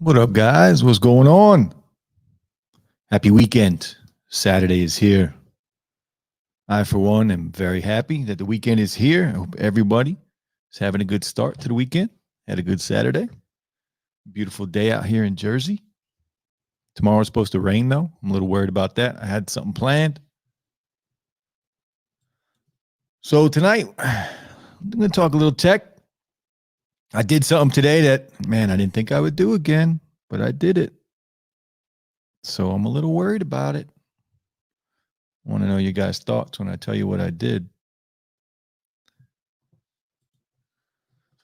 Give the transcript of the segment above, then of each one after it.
What up, guys? What's going on? Happy weekend. Saturday is here. I, for one, am very happy that the weekend is here. I hope everybody is having a good start to the weekend. Had a good Saturday. Beautiful day out here in Jersey. Tomorrow's supposed to rain, though. I'm a little worried about that. I had something planned. So tonight, I'm going to talk a little tech. I did something today that, man, I didn't think I would do again, but I did it. So I'm a little worried about it. I want to know your guys' thoughts when I tell you what I did.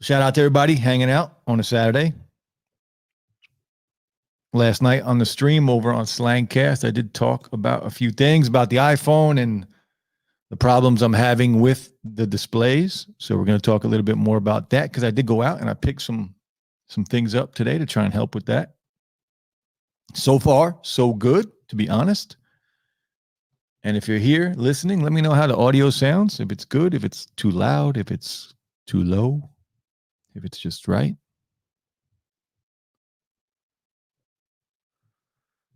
Shout out to everybody hanging out on a Saturday. Last night on the stream over on Slangcast, I did talk about a few things about the iPhone and the problems I'm having with the displays. So we're going to talk a little bit more about that because I did go out and I picked some things up today to try and help with that. So far, so good, to be honest. And if you're here listening, let me know how the audio sounds. If it's good, if it's too loud, if it's too low, if it's just right.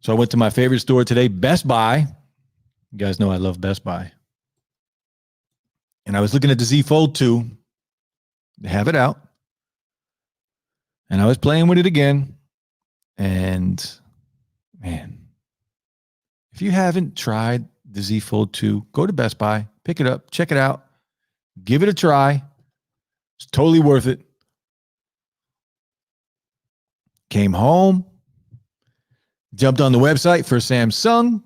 So I went to my favorite store today, Best Buy. You guys know I love Best Buy. And I was looking at the Z Fold 2. They have it out. And I was playing with it again. And man, if you haven't tried the Z Fold 2, go to Best Buy, pick it up, check it out, give it a try. It's totally worth it. Came home, jumped on the website for Samsung.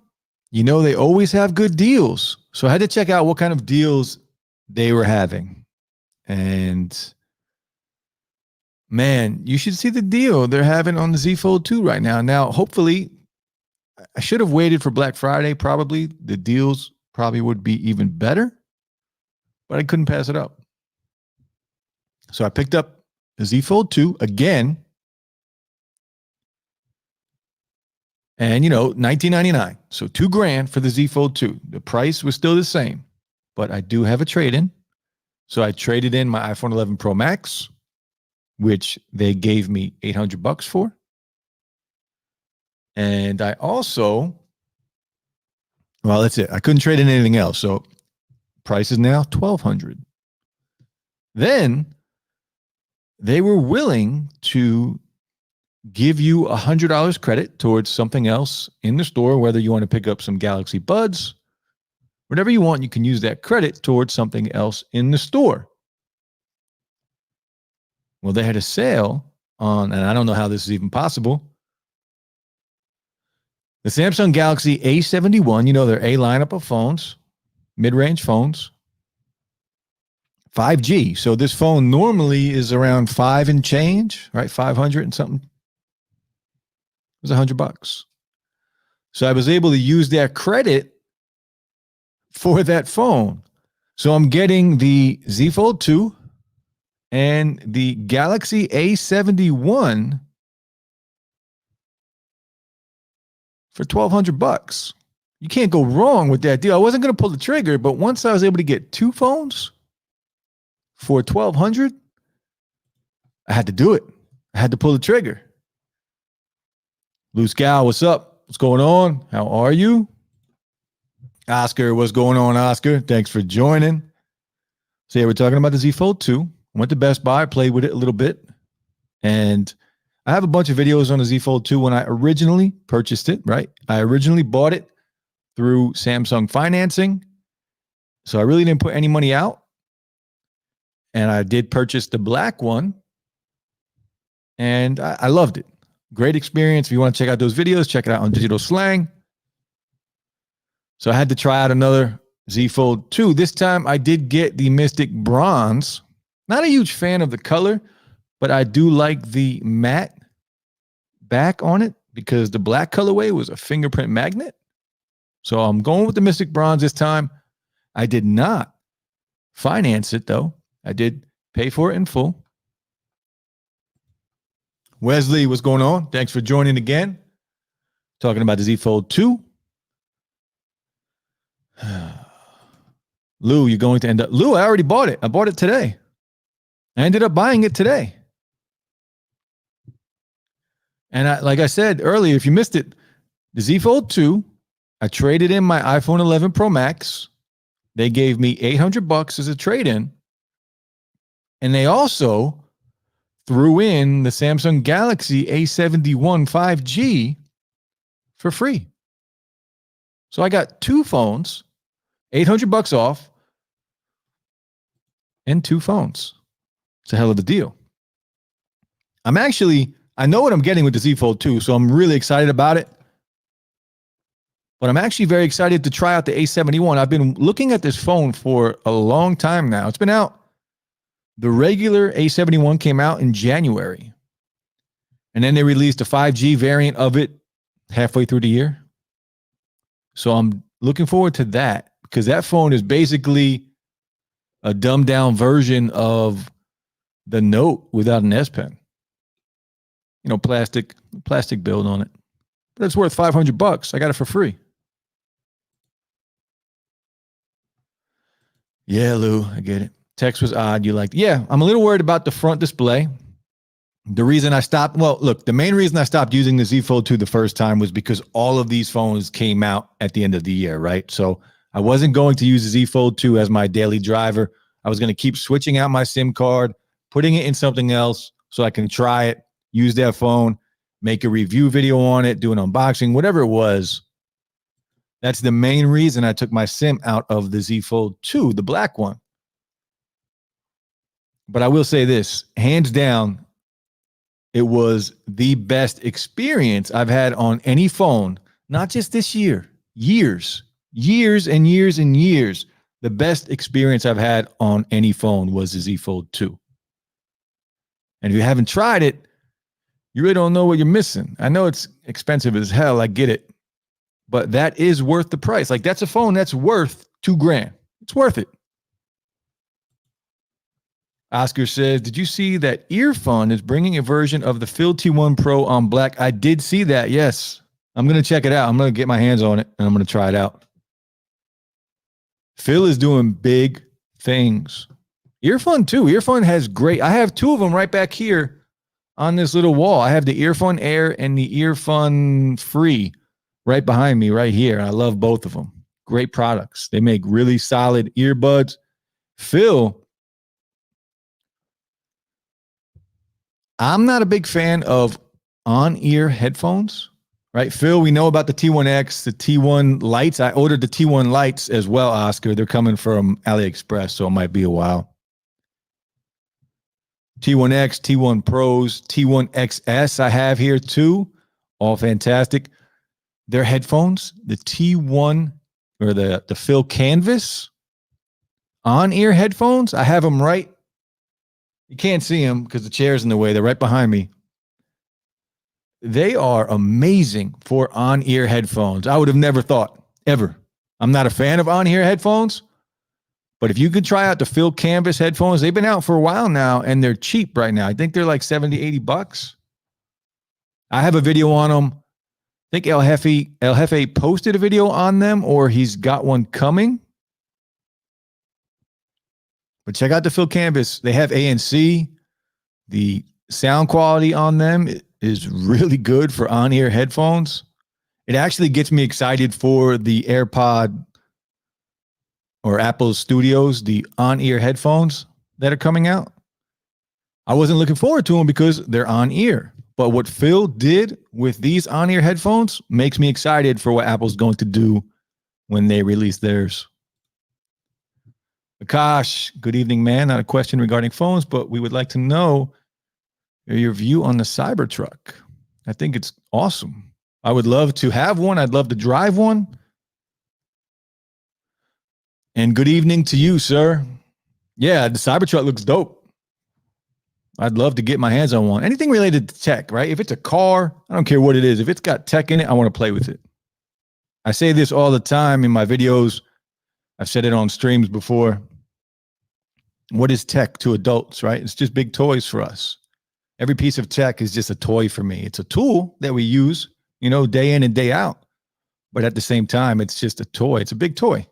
You know, they always have good deals. So I had to check out what kind of deals they were having. And man, you should see the deal they're having on the Z Fold 2 right now. Now, hopefully, I should have waited for Black Friday. Probably the deals probably would be even better, but I couldn't pass it up. So I picked up the Z Fold 2 again. And, you know, $19.99. So $2,000 for the Z Fold 2. The price was still the same, but I do have a trade-in. So I traded in my iPhone 11 Pro Max, which they gave me $800 for. And I also, well, that's it. I couldn't trade in anything else. So price is now $1,200. Then they were willing to give you $100 credit towards something else in the store, whether you want to pick up some Galaxy Buds, whatever you want, you can use that credit towards something else in the store. Well, they had a sale on, and I don't know how this is even possible, the Samsung Galaxy A71, you know, their A lineup of phones, mid-range phones, 5G. So this phone normally is around 5 and change, right? 500 and something. It was $100. So I was able to use that credit for that phone. So I'm getting the Z Fold 2 and the Galaxy A71 for $1,200. You can't go wrong with that deal. I wasn't going to pull the trigger, but once I was able to get two phones for $1,200, I had to do it. I had to pull the trigger. Loose Gal, what's up? What's going on? How are you? Oscar, what's going on, Oscar? Thanks for joining. So yeah, we're talking about the Z Fold 2. Went to Best Buy, played with it a little bit. And I have a bunch of videos on the Z Fold 2 when I originally purchased it, right? I originally bought it through Samsung financing. So I really didn't put any money out. And I did purchase the black one. And I loved it. Great experience. If you want to check out those videos, check it out on Digital Slang. So I had to try out another Z Fold 2. This time I did get the Mystic Bronze. Not a huge fan of the color, but I do like the matte back on it because the black colorway was a fingerprint magnet. So I'm going with the Mystic Bronze this time. I did not finance it though. I did pay for it in full. Wesley, what's going on? Thanks for joining again. Talking about the Z Fold 2. Lou, you're going to end up. Lou, I already bought it. I bought it today. I ended up buying it today. And like I said earlier, if you missed it, the Z Fold 2, I traded in my iPhone 11 Pro Max. They gave me $800 as a trade-in. And they also threw in the Samsung Galaxy A71 5G for free. So I got two phones, $800 off, and two phones. It's a hell of a deal. I know what I'm getting with the Z Fold 2, so I'm really excited about it. But I'm actually very excited to try out the A71. I've been looking at this phone for a long time now. It's been out. The regular A71 came out in January. And then they released a 5G variant of it halfway through the year. So I'm looking forward to that because that phone is basically a dumbed down version of the Note without an S Pen. You know, plastic build on it. But it's worth $500. I got it for free. Yeah, Lou, I get it. Text was odd. You liked it. Yeah, I'm a little worried about the front display. The reason I stopped, the main reason I stopped using the Z Fold 2 the first time was because all of these phones came out at the end of the year, right? So I wasn't going to use the Z Fold 2 as my daily driver. I was going to keep switching out my SIM card, putting it in something else so I can try it, use that phone, make a review video on it, do an unboxing, whatever it was. That's the main reason I took my SIM out of the Z Fold 2, the black one. But I will say this, hands down, it was the best experience I've had on any phone, not just this year, years and years and years. The best experience I've had on any phone was the Z Fold 2. And if you haven't tried it, you really don't know what you're missing. I know it's expensive as hell. I get it. But that is worth the price. Like, that's a phone that's worth $2,000. It's worth it. Oscar says, did you see that Earfun is bringing a version of the Phil T1 Pro on black? I did see that, yes. I'm going to check it out. I'm going to get my hands on it, and I'm going to try it out. Phil is doing big things. Earfun, too. Earfun has great. I have two of them right back here on this little wall. I have the Earfun Air and the Earfun Free right behind me right here. I love both of them. Great products. They make really solid earbuds. Phil, I'm not a big fan of on-ear headphones, right? Phil, we know about the T1X, the T1 Lights. I ordered the T1 Lights as well, Oscar. They're coming from AliExpress, so it might be a while. T1X, T1 Pros, T1 XS I have here too. All fantastic. Their headphones, the T1 or the Phil Canvas on-ear headphones, I have them right. You can't see them because the chair's in the way. They're right behind me. They are amazing for on-ear headphones. I would have never thought, ever. I'm not a fan of on-ear headphones, but if you could try out the Phil Canvas headphones, they've been out for a while now, and they're cheap right now. I think they're like $70, $80. I have a video on them. I think El Jefe posted a video on them, or he's got one coming. But check out the Phil Canvas. They have ANC. The sound quality on them is really good for on-ear headphones. It actually gets me excited for the AirPod or Apple Studios, the on-ear headphones that are coming out. I wasn't looking forward to them because they're on-ear. But what Phil did with these on-ear headphones makes me excited for what Apple's going to do when they release theirs. Akash, good evening, man. Not a question regarding phones, but we would like to know your view on the Cybertruck. I think it's awesome. I would love to have one. I'd love to drive one. And good evening to you, sir. Yeah, the Cybertruck looks dope. I'd love to get my hands on one. Anything related to tech, right? If it's a car, I don't care what it is. If it's got tech in it, I want to play with it. I say this all the time in my videos. I've said it on streams before. What is tech to adults, right? It's just big toys for us. Every piece of tech is just a toy for me. It's a tool that we use, day in and day out. But at the same time, it's just a toy. It's a big toy.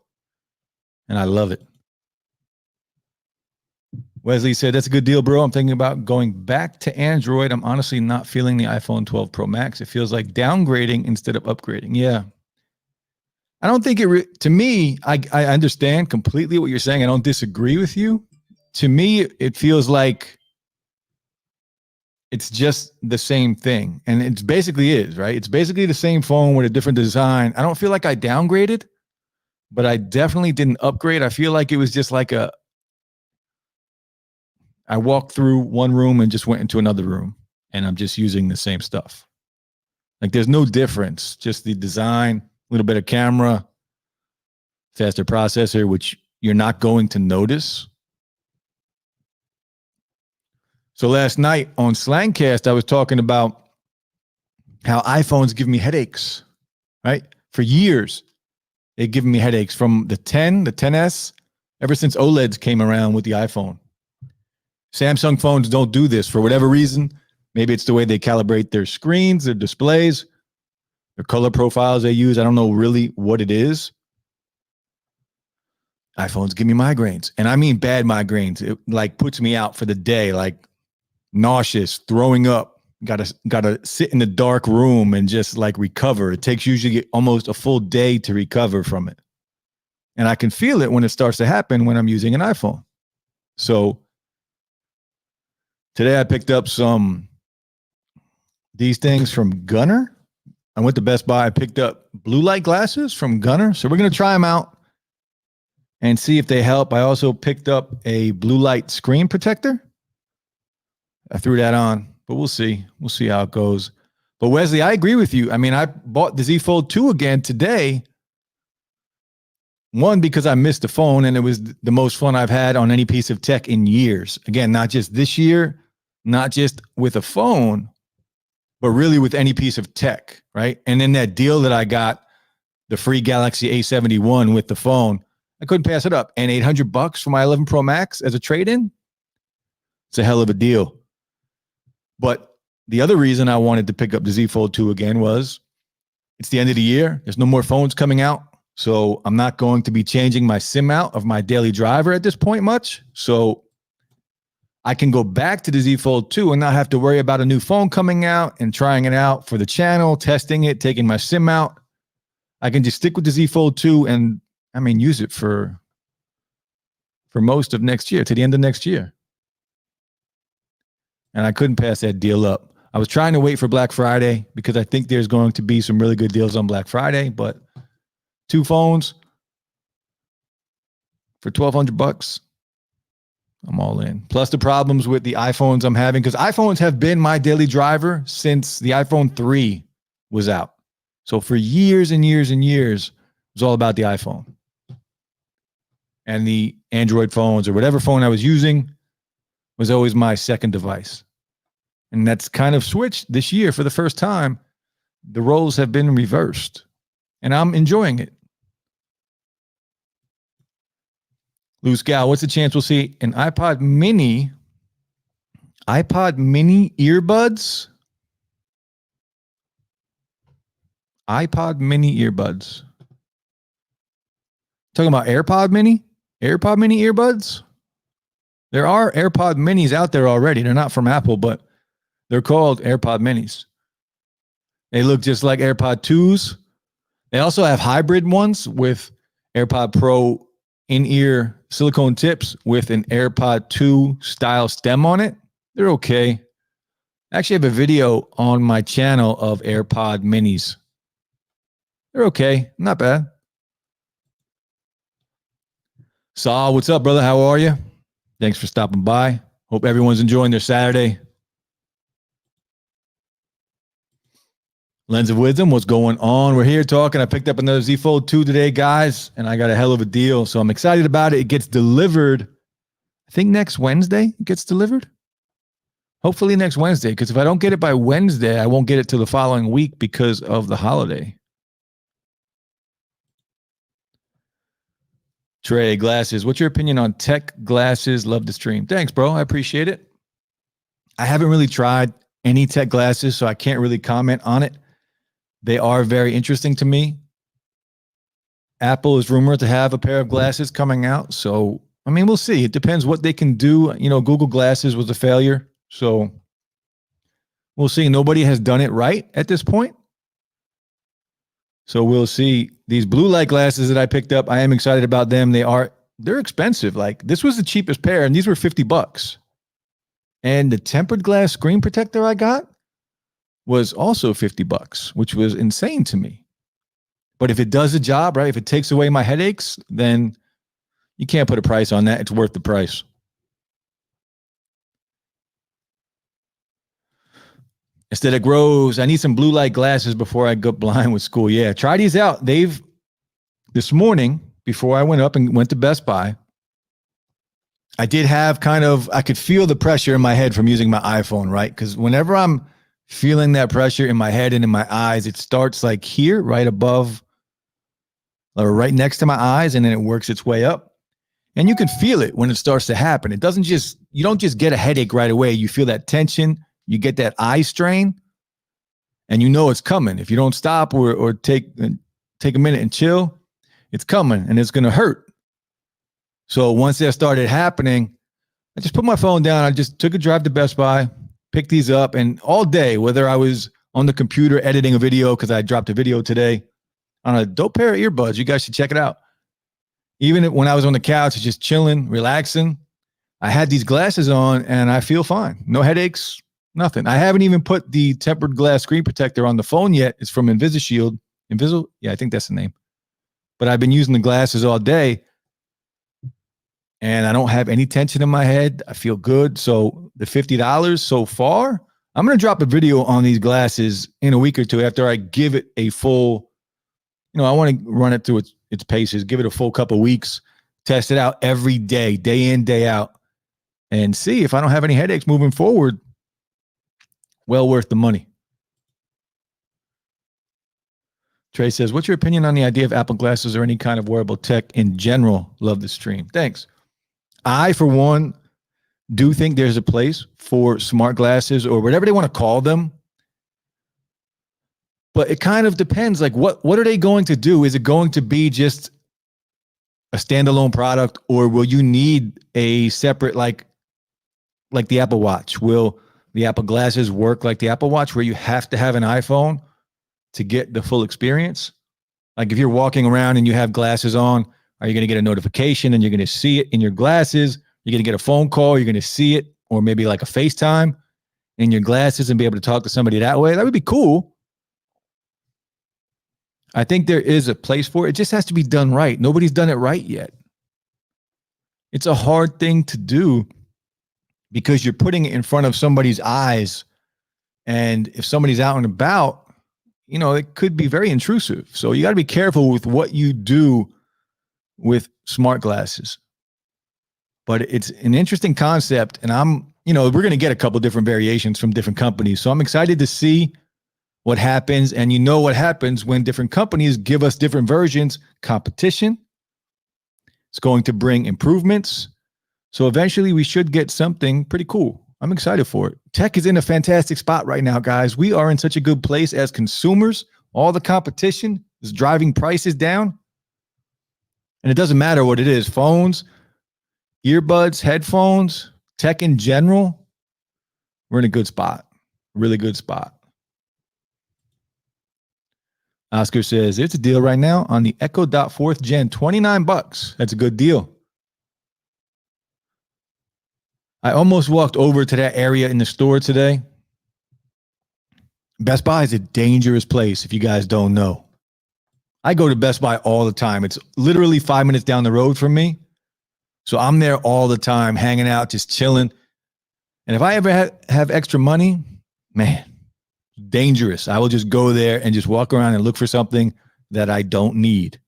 And I love it. Wesley said, that's a good deal, bro. I'm thinking about going back to Android. I'm honestly not feeling the iPhone 12 Pro Max. It feels like downgrading instead of upgrading. Yeah. I don't think to me, I understand completely what you're saying. I don't disagree with you. To me, it feels like it's just the same thing. And it basically is, right? It's basically the same phone with a different design. I don't feel like I downgraded, but I definitely didn't upgrade. I feel like it was just like I walked through one room and just went into another room, and I'm just using the same stuff. Like there's no difference, just the design, a little bit of camera, faster processor, which you're not going to notice. So last night on Slangcast, I was talking about how iPhones give me headaches, right? For years, they've given me headaches from the 10, the 10S, ever since OLEDs came around with the iPhone. Samsung phones don't do this for whatever reason. Maybe it's the way they calibrate their screens, their displays, their color profiles they use. I don't know really what it is. iPhones give me migraines. And I mean bad migraines. It like puts me out for the day, like nauseous, throwing up. Gotta sit in the dark room and just like recover. It takes usually almost a full day to recover from it. And I can feel it when it starts to happen when I'm using an iPhone. So today I picked up these things from Gunner. I went to Best Buy. I picked up blue light glasses from Gunner. So we're going to try them out and see if they help. I also picked up a blue light screen protector. I threw that on, but we'll see. We'll see how it goes. But Wesley, I agree with you. I mean, I bought the Z Fold 2 again today. One, because I missed the phone, and it was the most fun I've had on any piece of tech in years. Again, not just this year, not just with a phone, but really with any piece of tech, right? And then that deal that I got, the free Galaxy A71 with the phone, I couldn't pass it up. And $800 for my 11 Pro Max as a trade-in, it's a hell of a deal. But the other reason I wanted to pick up the Z Fold 2 again was it's the end of the year. There's no more phones coming out. So I'm not going to be changing my SIM out of my daily driver at this point much. So I can go back to the Z Fold 2 and not have to worry about a new phone coming out and trying it out for the channel, testing it, taking my SIM out. I can just stick with the Z Fold 2 and, I mean, use it for most of next year, to the end of next year. And I couldn't pass that deal up. I was trying to wait for Black Friday because I think there's going to be some really good deals on Black Friday, but 2 phones for $1,200. I'm all in. Plus the problems with the iPhones I'm having, because iPhones have been my daily driver since the iPhone 3 was out. So for years and years and years, it was all about the iPhone. And the Android phones or whatever phone I was using was always my second device. And that's kind of switched this year for the first time. The roles have been reversed. And I'm enjoying it. Lou Scow, what's the chance we'll see an iPod mini earbuds? iPod mini earbuds. Talking about AirPod mini earbuds? There are AirPod minis out there already. They're not from Apple, but they're called AirPod minis. They look just like AirPod 2s. They also have hybrid ones with AirPod Pro in-ear silicone tips with an AirPod 2 style stem on it. They're okay. I actually have a video on my channel of AirPod minis. They're okay. Not bad. Saul, what's up, brother? How are you? Thanks for stopping by. Hope everyone's enjoying their Saturday. Lens of Wisdom, what's going on? We're here talking. I picked up another Z Fold 2 today, guys, and I got a hell of a deal. So I'm excited about it. It gets delivered, I think next Wednesday it gets delivered. Hopefully next Wednesday, because if I don't get it by Wednesday, I won't get it till the following week because of the holiday. Trey, glasses. What's your opinion on tech glasses? Love the stream. Thanks, bro. I appreciate it. I haven't really tried any tech glasses, so I can't really comment on it. They are very interesting to me. Apple is rumored to have a pair of glasses coming out, so I mean, we'll see. It depends what they can do. You know, Google Glasses was a failure. So we'll see. Nobody has done it right at this point. So we'll see. These blue light glasses that I picked up, I am excited about them. They're expensive. Like, this was the cheapest pair, and these were $50. And the tempered glass screen protector I got was also $50, which was insane to me. But if it does the job, right, if it takes away my headaches, then you can't put a price on that. It's worth the price. Aesthetic Rose, I need some blue light glasses before I go blind with school. Yeah, try these out. This morning, before I went up and went to Best Buy, I did have I could feel the pressure in my head from using my iPhone, right? Because whenever I'm feeling that pressure in my head and in my eyes, it starts like here, right above or right next to my eyes, and then it works its way up. And you can feel it when it starts to happen. You don't just get a headache right away. You feel that tension, you get that eye strain, and you know it's coming. If you don't stop or take a minute and chill, it's coming and it's going to hurt. So once that started happening, I just put my phone down. I just took a drive to Best Buy, picked these up, and all day, whether I was on the computer editing a video, because I dropped a video today on a dope pair of earbuds. You guys should check it out. Even when I was on the couch, just chilling, relaxing, I had these glasses on and I feel fine. No headaches, nothing. I haven't even put the tempered glass screen protector on the phone yet. It's from InvisiShield. Yeah, I think that's the name. But I've been using the glasses all day and I don't have any tension in my head. I feel good. So the $50 so far, I'm going to drop a video on these glasses in a week or two after I give it a full, I want to run it through its paces, give it a full couple weeks, test it out every day, day in, day out, and see if I don't have any headaches moving forward. Well worth the money. Trey says, what's your opinion on the idea of Apple glasses or any kind of wearable tech in general? Love the stream. Thanks. I, for one, do think there's a place for smart glasses or whatever they want to call them. But it kind of depends. Like, what are they going to do? Is it going to be just a standalone product, or will you need a separate, like the Apple Watch? Will the Apple glasses work like the Apple Watch, where you have to have an iPhone to get the full experience? Like, if you're walking around and you have glasses on, are you going to get a notification and you're going to see it in your glasses? You're going to get a phone call, you're going to see it, or maybe like a FaceTime in your glasses and be able to talk to somebody that way? That would be cool. I think there is a place for it. It just has to be done right. Nobody's done it right yet. It's a hard thing to do because you're putting it in front of somebody's eyes. And if somebody's out and about, it could be very intrusive. So you got to be careful with what you do with smart glasses. But it's an interesting concept. And we're going to get a couple different variations from different companies. So I'm excited to see what happens. And what happens when different companies give us different versions. Competition. It's going to bring improvements. So eventually we should get something pretty cool. I'm excited for it. Tech is in a fantastic spot right now, guys. We are in such a good place as consumers. All the competition is driving prices down. And it doesn't matter what it is. Phones, earbuds, headphones, tech in general. We're in a good spot. Really good spot. Oscar says, it's a deal right now on the Echo Dot 4th Gen, $29. That's a good deal. I almost walked over to that area in the store today. Best Buy is a dangerous place if you guys don't know. I go to Best Buy all the time. It's literally 5 minutes down the road from me. So I'm there all the time, hanging out, just chilling. And if I ever have extra money, man, dangerous. I will just go there and just walk around and look for something that I don't need,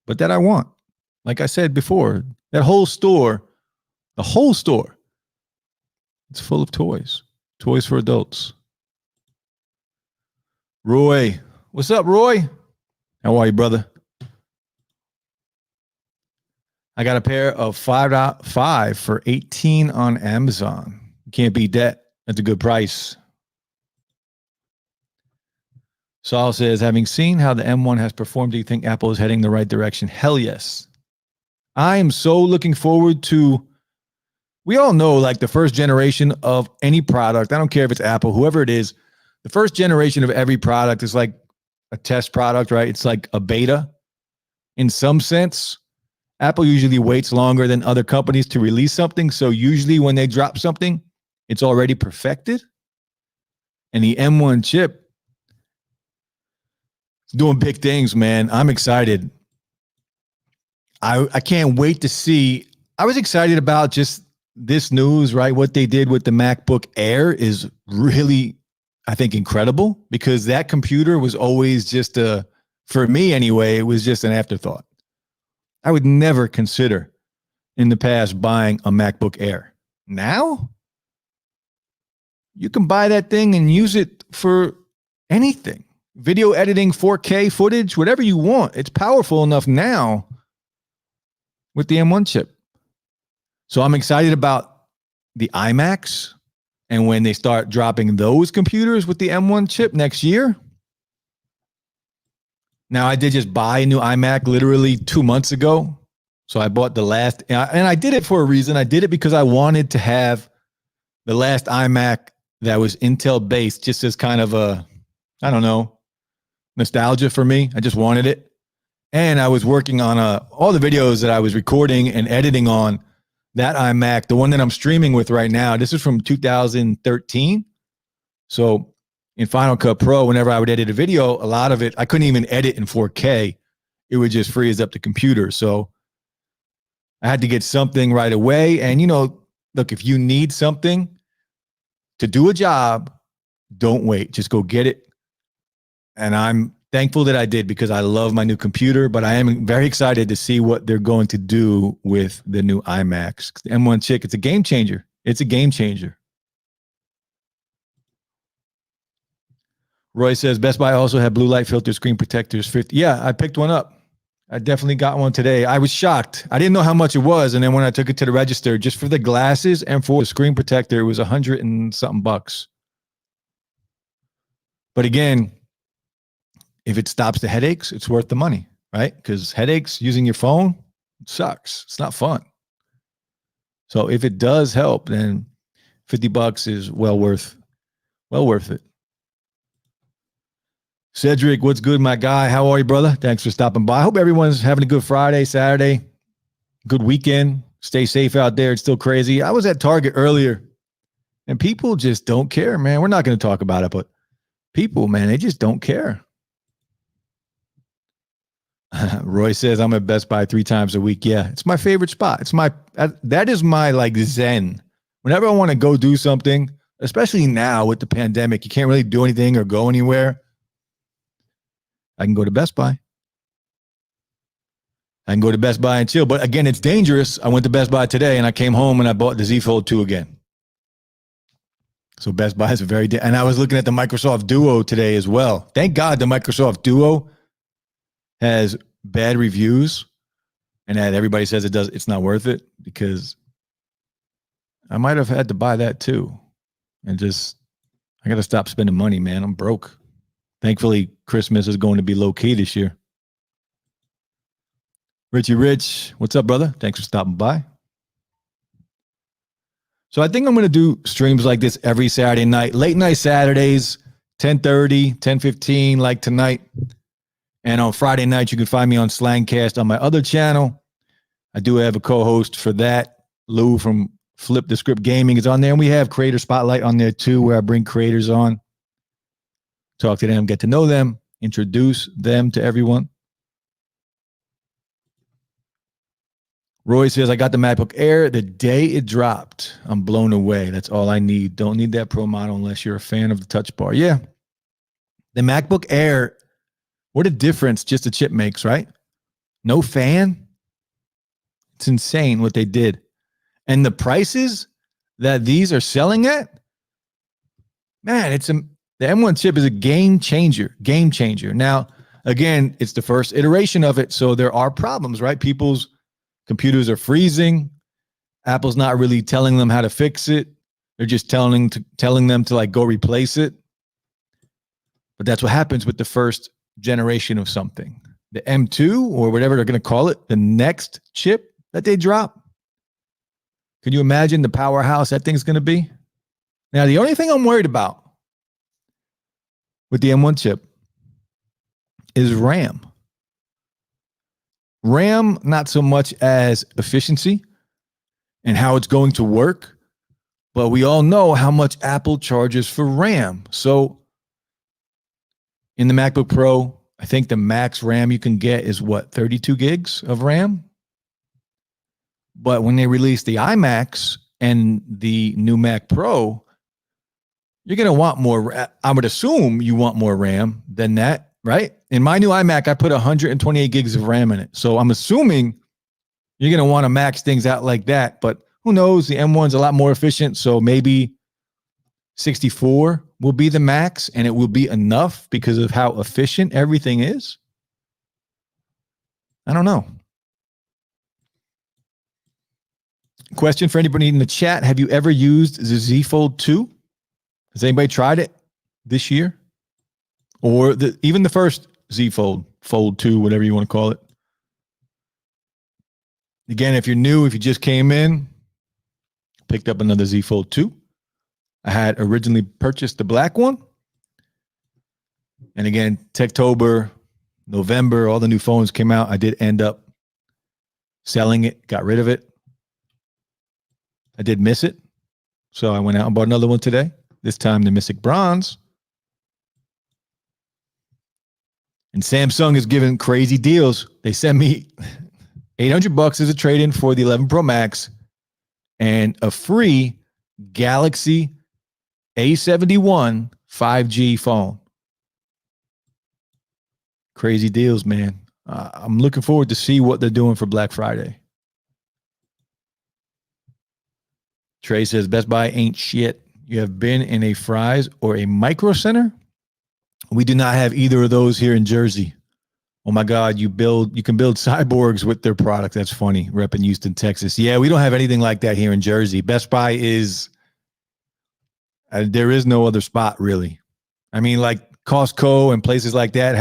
but that I want. Like I said before, the whole store, it's full of toys for adults. Roy, what's up, Roy? How are you, brother? I got a pair of 5.5 for $18 on Amazon. You can't beat that. That's a good price. Saul says, having seen how the M1 has performed, do you think Apple is heading the right direction? Hell yes. I am so looking forward to, we all know like the first generation of any product, I don't care if it's Apple, whoever it is, the first generation of every product is like a test product, right? It's like a beta in some sense. Apple usually waits longer than other companies to release something. So usually when they drop something, it's already perfected. And the M1 chip is doing big things, man. I'm excited. I can't wait to see. I was excited about just this news, right? What they did with the MacBook Air is really, I think, incredible, because that computer was always just for me anyway, it was just an afterthought. I would never consider in the past buying a MacBook Air. Now, you can buy that thing and use it for anything. Video editing, 4K footage, whatever you want. It's powerful enough now with the M1 chip. So I'm excited about the iMacs. And when they start dropping those computers with the M1 chip next year. Now, I did just buy a new iMac literally 2 months ago. So I bought the last, and I did it for a reason. I did it because I wanted to have the last iMac that was Intel based, just as kind of a, I don't know, nostalgia for me. I just wanted it. And I was working on all the videos that I was recording and editing on that iMac, the one that I'm streaming with right now. This is from 2013. So in Final Cut Pro, whenever I would edit a video, a lot of it, I couldn't even edit in 4K. It would just freeze up the computer. So I had to get something right away. And, you know, look, if you need something to do a job, don't wait. Just go get it. And I'm thankful that I did, because I love my new computer, but I am very excited to see what they're going to do with the new iMacs. The M1 chip, it's a game changer. It's a game changer. Roy says, Best Buy also had blue light filter screen protectors. 50. Yeah, I picked one up. I definitely got one today. I was shocked. I didn't know how much it was. And then when I took it to the register, just for the glasses and for the screen protector, it was $100 and something bucks. But again, if it stops the headaches, it's worth the money, right? Because headaches using your phone sucks. It's not fun. So if it does help, then $50 is well worth it. Cedric, what's good, my guy? How are you, brother? Thanks for stopping by. I hope everyone's having a good Friday, Saturday, good weekend. Stay safe out there. It's still crazy. I was at Target earlier, and people just don't care, man. We're not going to talk about it, but people, man, they just don't care. Roy says, I'm at Best Buy 3 times a week. Yeah, it's my favorite spot. That is my like zen. Whenever I want to go do something, especially now with the pandemic, you can't really do anything or go anywhere. I can go to Best Buy. I can go to Best Buy and chill. But again, it's dangerous. I went to Best Buy today and I came home and I bought the Z Fold 2 again. So Best Buy is and I was looking at the Microsoft Duo today as well. Thank God the Microsoft Duo has bad reviews and that everybody says it's not worth it, because I might have had to buy that too. And I got to stop spending money, man. I'm broke. Thankfully, Christmas is going to be low key this year. Richie Rich, what's up, brother? Thanks for stopping by. So I think I'm going to do streams like this every Saturday night, late night Saturdays, 10:30, 10:15, like tonight. And on Friday night, you can find me on Slangcast on my other channel. I do have a co-host for that. Lou from Flip the Script Gaming is on there. And we have Creator Spotlight on there too, where I bring creators on, talk to them, get to know them, introduce them to everyone. Roy says, I got the MacBook Air the day it dropped. I'm blown away. That's all I need. Don't need that Pro model unless you're a fan of the Touch Bar. Yeah. The MacBook Air, what a difference just the chip makes, right? No fan. It's insane what they did. And the prices that these are selling at, man, the M1 chip is a game changer. Game changer. Now, again, it's the first iteration of it, so there are problems, right? People's computers are freezing. Apple's not really telling them how to fix it. They're just telling them to like go replace it. But that's what happens with the first generation of something. The M2 or whatever they're going to call it, the next chip, that they drop? Can you imagine the powerhouse that thing's going to be? Now, the only thing I'm worried about with the M1 chip is RAM. RAM, not so much as efficiency and how it's going to work, but we all know how much Apple charges for RAM. So in the MacBook Pro, I think the max RAM you can get is 32 gigs of RAM? But when they release the iMacs and the new Mac Pro, you're going to want more. I would assume you want more RAM than that, right? In my new iMac, I put 128 gigs of RAM in it. So I'm assuming you're going to want to max things out like that. But who knows? The M1's a lot more efficient. So maybe 64 will be the max, and it will be enough because of how efficient everything is. I don't know. Question for anybody in the chat. Have you ever used the Z Fold 2? Has anybody tried it this year? Or even the first Z Fold, Fold 2, whatever you want to call it? Again, if you're new, if you just came in, picked up another Z Fold 2. I had originally purchased the black one. And again, Techtober, November, all the new phones came out. I did end up selling it, got rid of it. I did miss it. So I went out and bought another one today. This time the Mystic Bronze. And Samsung is giving crazy deals. They sent me $800 as a trade-in for the 11 Pro Max and a free Galaxy A71 5G phone. Crazy deals, man. I'm looking forward to see what they're doing for Black Friday. Trey says, Best Buy ain't shit. You have been in a Fry's or a Micro Center? We do not have either of those here in Jersey. Oh my God, you can build cyborgs with their product. That's funny. Rep in Houston, Texas. Yeah, we don't have anything like that here in Jersey. Best Buy is, there is no other spot really. I mean, like Costco and places like that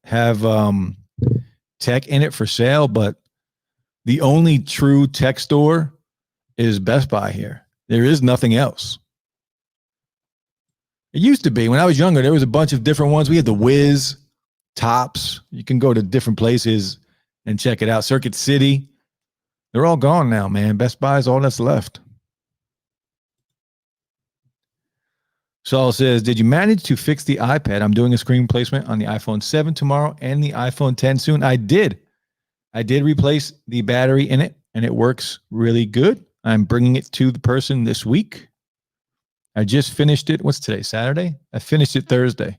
have tech in it for sale, but the only true tech store is Best Buy here. There is nothing else. It used to be when I was younger, there was a bunch of different ones. We had the Wiz, Tops. You can go to different places and check it out. Circuit City. They're all gone now, man. Best Buy is all that's left. Saul says, did you manage to fix the iPad? I'm doing a screen replacement on the iPhone 7 tomorrow and the iPhone 10 soon. I did replace the battery in it, and it works really good. I'm bringing it to the person this week. I just finished it. What's today? Saturday? I finished it Thursday.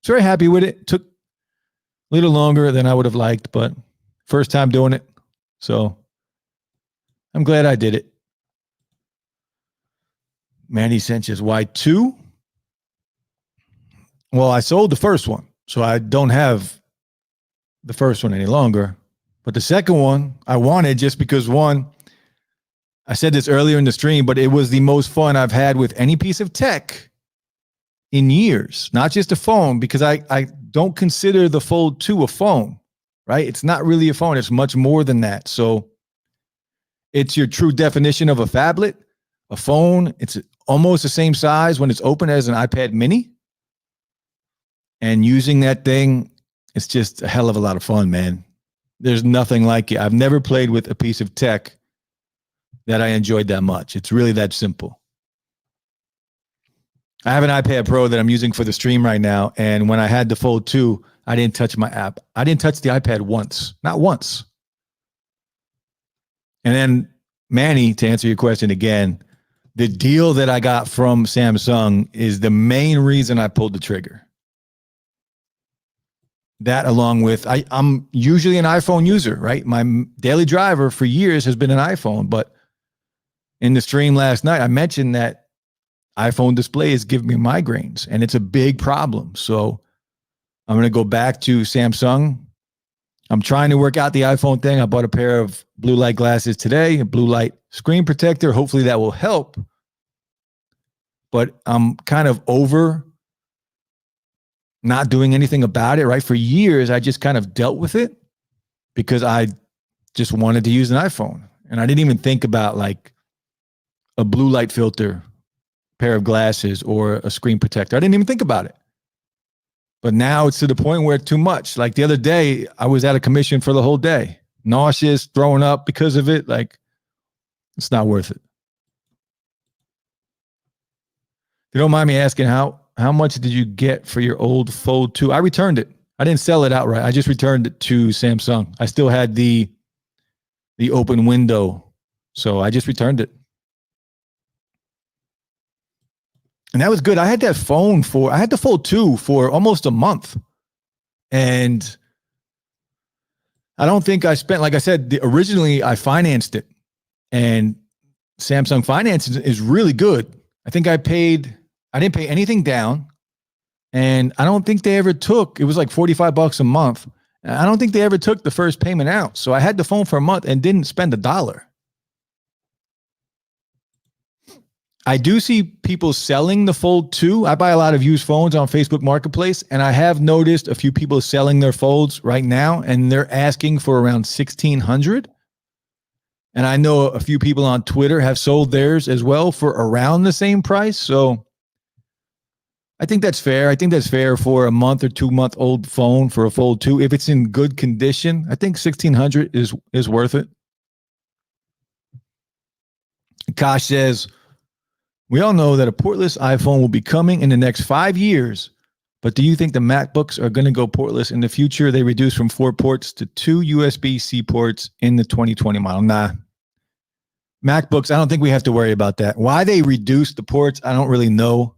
Very happy with it. Took a little longer than I would have liked, but first time doing it. So I'm glad I did it. Manny Sanchez, why 2? Well, I sold the first one, so I don't have the first one any longer. But the second one I wanted just because, one, I said this earlier in the stream, but it was the most fun I've had with any piece of tech in years, not just a phone, because I don't consider the Fold 2 a phone, right? It's not really a phone. It's much more than that. So it's your true definition of a phablet, a phone. It's almost the same size when it's open as an iPad mini. And using that thing, it's just a hell of a lot of fun, man. There's nothing like it. I've never played with a piece of tech that I enjoyed that much. It's really that simple. I have an iPad Pro that I'm using for the stream right now. And when I had the Fold 2, I didn't touch my app. I didn't touch the iPad once. Not once. And then, Manny, to answer your question again, the deal that I got from Samsung is the main reason I pulled the trigger. That along with, I'm usually an iPhone user, right? My daily driver for years has been an iPhone, but in the stream last night, I mentioned that iPhone displays give me migraines, and it's a big problem. So I'm going to go back to Samsung. I'm trying to work out the iPhone thing. I bought a pair of blue light glasses today, a blue light screen protector. Hopefully that will help. But I'm kind of over not doing anything about it, right? For years, I just kind of dealt with it because I just wanted to use an iPhone. And I didn't even think about like a blue light filter, pair of glasses, or a screen protector. I didn't even think about it. But now it's to the point where it's too much. Like the other day, I was out of commission for the whole day. Nauseous, throwing up because of it. Like, it's not worth it. If you don't mind me asking, how much did you get for your old Fold 2? I returned it. I didn't sell it outright. I just returned it to Samsung. I still had the open window, so I just returned it. And that was good. I had the Fold 2 for almost a month. And I don't think I spent, like I said, originally I financed it. And Samsung Finance is really good. I think I didn't pay anything down. And I don't think they ever took, it was like $45 a month. I don't think they ever took the first payment out. So I had the phone for a month and didn't spend $1. I do see people selling the Fold 2. I buy a lot of used phones on Facebook Marketplace, and I have noticed a few people selling their Folds right now, and they're asking for around $1,600. And I know a few people on Twitter have sold theirs as well for around the same price. So I think that's fair. I think that's fair for a month or 2 month old phone for a Fold 2. If it's in good condition, I think $1,600 is worth it. Kosh says, we all know that a portless iPhone will be coming in the next 5 years, but do you think the MacBooks are going to go portless in the future? They reduce from 4 ports to 2 USB-C ports in the 2020 model. Nah. MacBooks, I don't think we have to worry about that. Why they reduced the ports, I don't really know.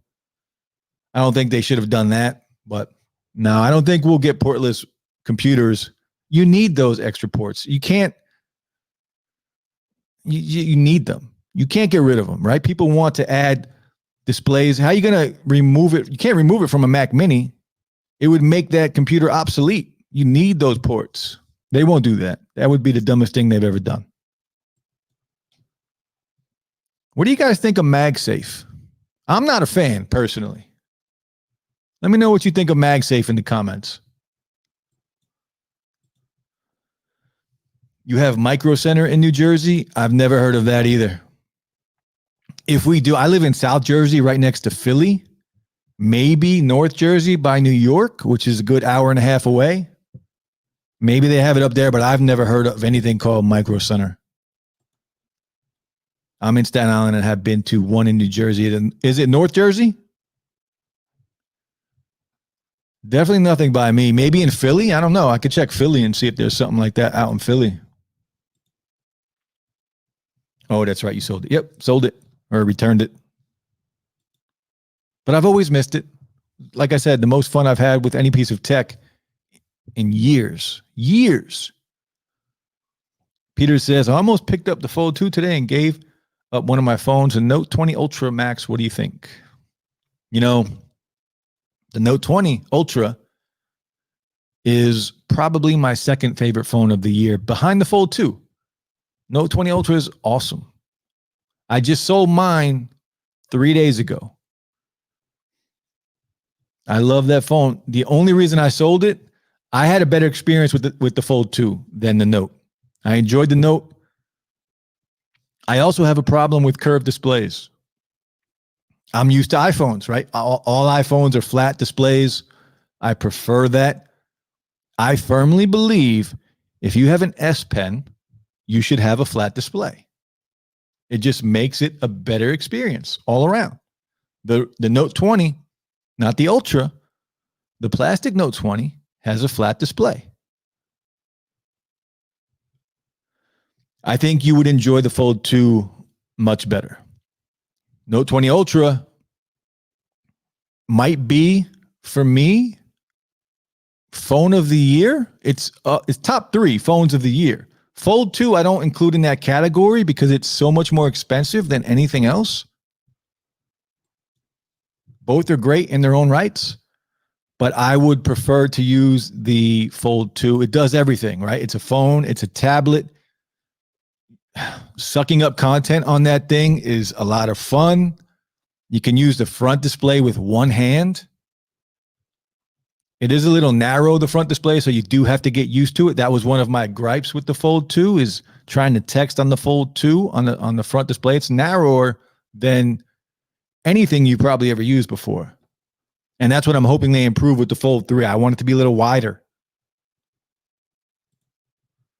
I don't think they should have done that, but no, I don't think we'll get portless computers. You need those extra ports. You can't, you need them. You can't get rid of them, right? People want to add displays. How are you going to remove it? You can't remove it from a Mac Mini. It would make that computer obsolete. You need those ports. They won't do that. That would be the dumbest thing they've ever done. What do you guys think of MagSafe? I'm not a fan, personally. Let me know what you think of MagSafe in the comments. You have Micro Center in New Jersey? I've never heard of that either. If we do, I live in South Jersey, right next to Philly. Maybe North Jersey by New York, which is a good hour and a half away. Maybe they have it up there, but I've never heard of anything called Micro Center. I'm in Staten Island and have been to one in New Jersey. Is it North Jersey? Definitely nothing by me. Maybe in Philly? I don't know. I could check Philly and see if there's something like that out in Philly. Oh, that's right. You sold it. Yep, sold it or returned it. But I've always missed it. Like I said, the most fun I've had with any piece of tech in years. Years. Peter says, I almost picked up the Fold 2 today and gave up one of my phones, a Note 20 Ultra Max. What do you think? You know, the Note 20 Ultra is probably my second favorite phone of the year, behind the Fold 2. Note 20 Ultra is awesome. I just sold mine 3 days ago. I love that phone. The only reason I sold it, I had a better experience with the Fold 2 than the Note. I enjoyed the Note. I also have a problem with curved displays. I'm used to iPhones, right? All iPhones are flat displays. I prefer that. I firmly believe if you have an S Pen, you should have a flat display. It just makes it a better experience all around. The Note 20, not the Ultra, the plastic Note 20 has a flat display. I think you would enjoy the Fold 2 much better. Note 20 Ultra might be, for me, phone of the year. It's top 3 phones of the year. Fold 2, I don't include in that category because it's so much more expensive than anything else. Both are great in their own rights, but I would prefer to use the Fold 2. It does everything, right? It's a phone, it's a tablet. Sucking up content on that thing is a lot of fun. You can use the front display with one hand. It is a little narrow, the front display, so you do have to get used to it. That was one of my gripes with the Fold 2 is trying to text on the Fold 2 on the front display. It's narrower than anything you probably ever used before. And that's what I'm hoping they improve with the Fold 3. I want it to be a little wider.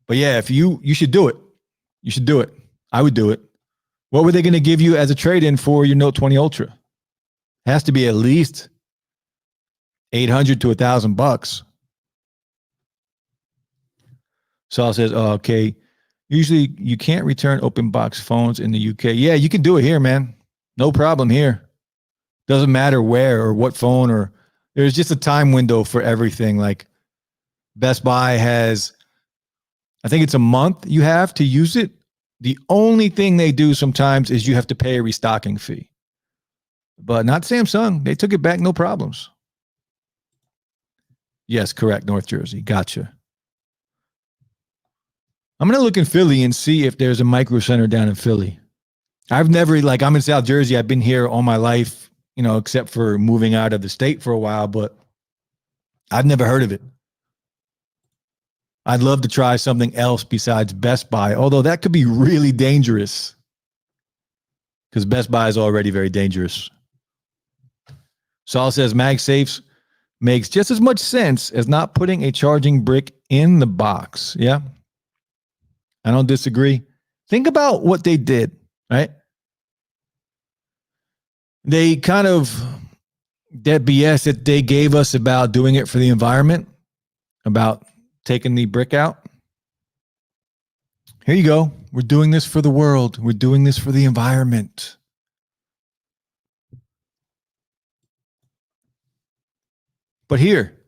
But yeah, if you should do it. You should do it. I would do it. What were they going to give you as a trade-in for your Note 20 Ultra? It has to be at least $800 to $1,000. Saul says, oh, okay. Usually you can't return open box phones in the UK. Yeah, you can do it here, man. No problem here. Doesn't matter where or what phone, or there's just a time window for everything. Like Best Buy has, I think it's a month you have to use it. The only thing they do sometimes is you have to pay a restocking fee. But not Samsung. They took it back, no problems. Yes, correct, North Jersey. Gotcha. I'm going to look in Philly and see if there's a Micro Center down in Philly. I've never, like, I'm in South Jersey. I've been here all my life, you know, except for moving out of the state for a while, but I've never heard of it. I'd love to try something else besides Best Buy, although that could be really dangerous because Best Buy is already very dangerous. Saul says MagSafe makes just as much sense as not putting a charging brick in the box. Yeah, I don't disagree. Think about what they did, right? They kind of, that BS that they gave us about doing it for the environment, about taking the brick out. Here you go. We're doing this for the world. We're doing this for the environment. But here,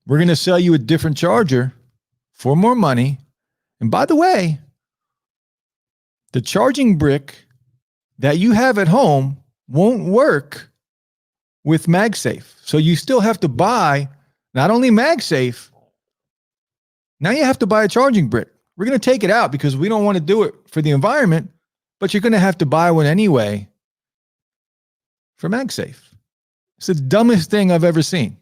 we're going to sell you a different charger for more money. And by the way, the charging brick that you have at home won't work with MagSafe. So you still have to buy not only MagSafe, now you have to buy a charging brick. We're going to take it out because we don't want to do it for the environment, but you're going to have to buy one anyway for MagSafe. It's the dumbest thing I've ever seen.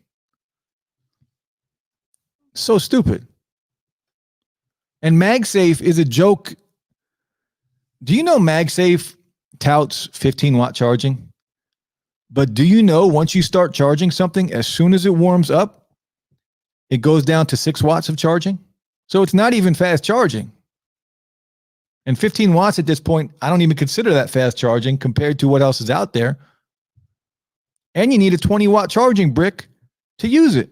So stupid. And MagSafe is a joke. Do you know MagSafe touts 15-watt charging? But do you know once you start charging something, as soon as it warms up, it goes down to 6 watts of charging? So it's not even fast charging. And 15 watts at this point, I don't even consider that fast charging compared to what else is out there. And you need a 20-watt charging brick to use it.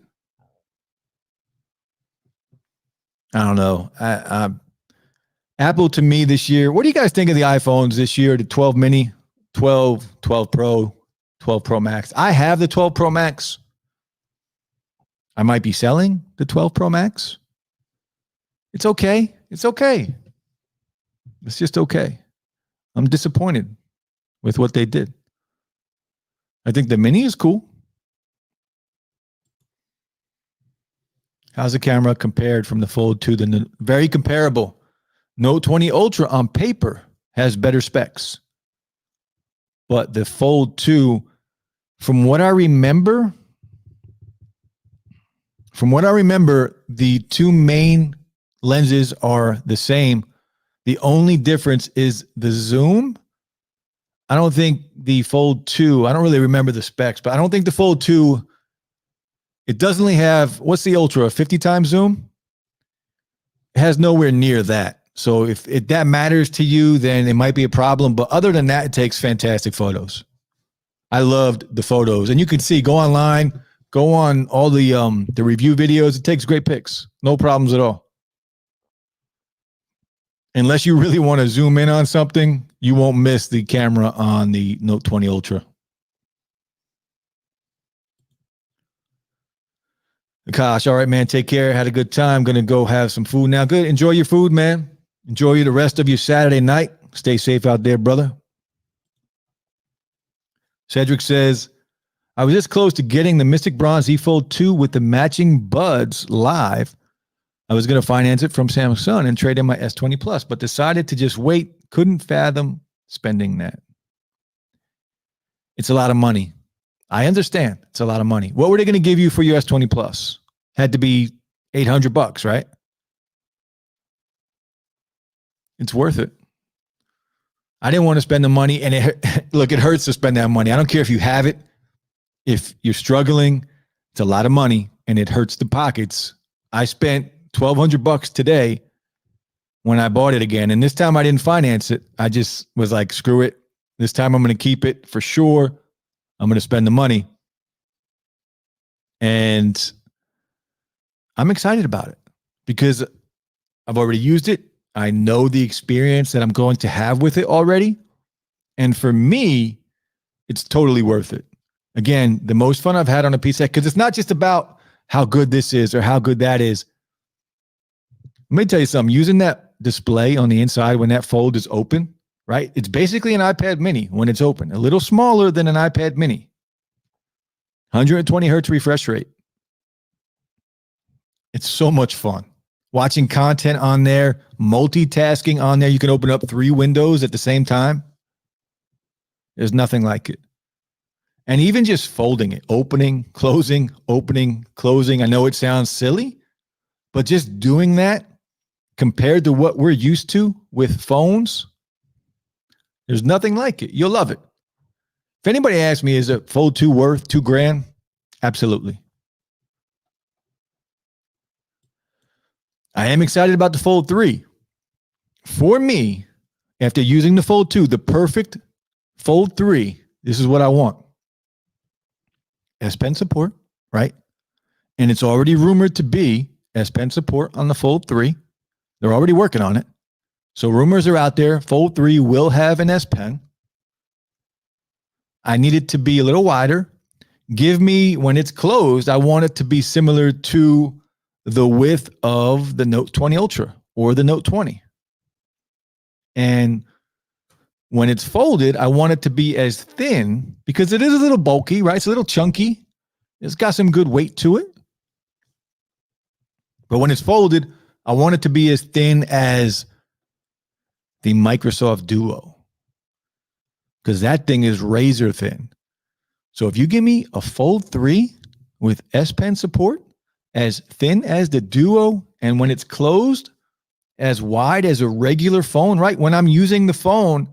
I don't know. Apple to me this year, what do you guys think of the iPhones this year? The 12 mini, 12, 12 Pro, 12 Pro Max. I have the 12 Pro Max. I might be selling the 12 Pro Max. It's okay. It's okay. It's just okay. I'm disappointed with what they did. I think the mini is cool. How's the camera compared from the Fold to the very comparable? Note 20 Ultra on paper has better specs. But the Fold 2, from what I remember, the two main lenses are the same. The only difference is the zoom. I don't think the Fold 2, I don't really remember the specs, but I don't think the Fold 2, it doesn't really have, what's the Ultra, a 50 times zoom? It has nowhere near that. So if that matters to you, then it might be a problem. But other than that, it takes fantastic photos. I loved the photos. And you can see, go online, go on all the review videos. It takes great pics. No problems at all. Unless you really want to zoom in on something, you won't miss the camera on the Note 20 Ultra. Akash, all right, man, take care. Had a good time. Going to go have some food now. Good. Enjoy your food, man. Enjoy the rest of your Saturday night. Stay safe out there, brother. Cedric says, I was this close to getting the Mystic Bronze Z Fold 2 with the matching buds live. I was going to finance it from Samsung and trade in my S20 Plus, but decided to just wait. Couldn't fathom spending that. It's a lot of money. I understand it's a lot of money. What were they going to give you for your S20 Plus? Had to be $800, right? It's worth it. I didn't want to spend the money, and it hurts to spend that money. I don't care if you have it. If you're struggling, it's a lot of money, and it hurts the pockets. I spent $1,200 today when I bought it again, and this time I didn't finance it. I just was like, screw it. This time I'm going to keep it for sure. I'm going to spend the money. And I'm excited about it because I've already used it. I know the experience that I'm going to have with it already. And for me, it's totally worth it. Again, the most fun I've had on a PC, because it's not just about how good this is or how good that is. Let me tell you something. Using that display on the inside when that fold is open, right? It's basically an iPad mini when it's open. A little smaller than an iPad mini. 120 hertz refresh rate. It's so much fun. Watching content on there, multitasking on there. You can open up 3 windows at the same time. There's nothing like it. And even just folding it, opening, closing. I know it sounds silly, but just doing that compared to what we're used to with phones, there's nothing like it. You'll love it. If anybody asks me, is a Fold 2 worth $2,000? Absolutely. I am excited about the Fold 3. For me, after using the Fold 2, the perfect Fold 3, this is what I want. S Pen support, right? And it's already rumored to be S Pen support on the Fold 3. They're already working on it. So rumors are out there. Fold 3 will have an S Pen. I need it to be a little wider. Give me, when it's closed, I want it to be similar to the width of the Note 20 Ultra or the Note 20. And when it's folded, I want it to be as thin because it is a little bulky, right? It's a little chunky. It's got some good weight to it. But when it's folded, I want it to be as thin as the Microsoft Duo because that thing is razor thin. So if you give me a Fold 3 with S Pen support, as thin as the Duo, and when it's closed, as wide as a regular phone, right? When I'm using the phone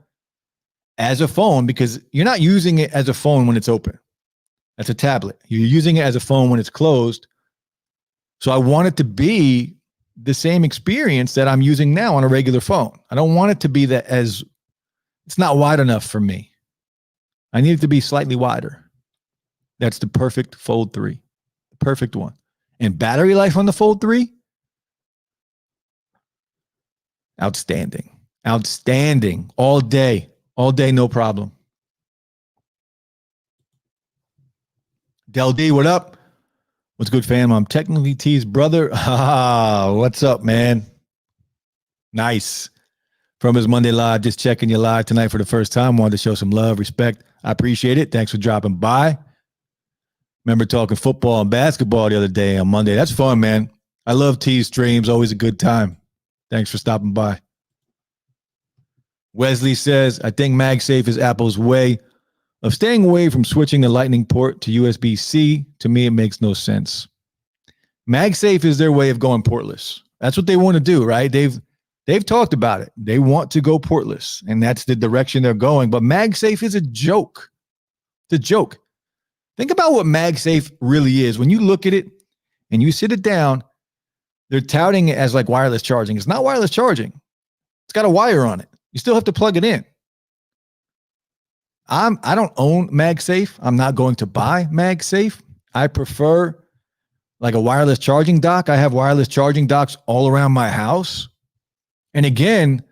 as a phone, because you're not using it as a phone when it's open. That's a tablet. You're using it as a phone when it's closed. So I want it to be the same experience that I'm using now on a regular phone. I don't want it to be that as, it's not wide enough for me. I need it to be slightly wider. That's the perfect Fold 3. The perfect one. And battery life on the Fold 3? Outstanding. Outstanding. All day. All day, no problem. Del D, what up? What's good, fam? I'm technically T's brother. What's up, man? Nice. From his Monday Live, just checking you live tonight for the first time. Wanted to show some love, respect. I appreciate it. Thanks for dropping by. Remember talking football and basketball the other day on Monday. That's fun, man. I love T's streams. Always a good time. Thanks for stopping by. Wesley says, I think MagSafe is Apple's way of staying away from switching the Lightning port to USB-C. To me, it makes no sense. MagSafe is their way of going portless. That's what they want to do, right? They've talked about it. They want to go portless, and that's the direction they're going. But MagSafe is a joke. It's a joke. Think about what MagSafe really is. When you look at it and you sit it down, they're touting it as like wireless charging. It's not wireless charging. It's got a wire on it. You still have to plug it in. I don't own MagSafe. I'm not going to buy MagSafe. I prefer like a wireless charging dock. I have wireless charging docks all around my house. And again,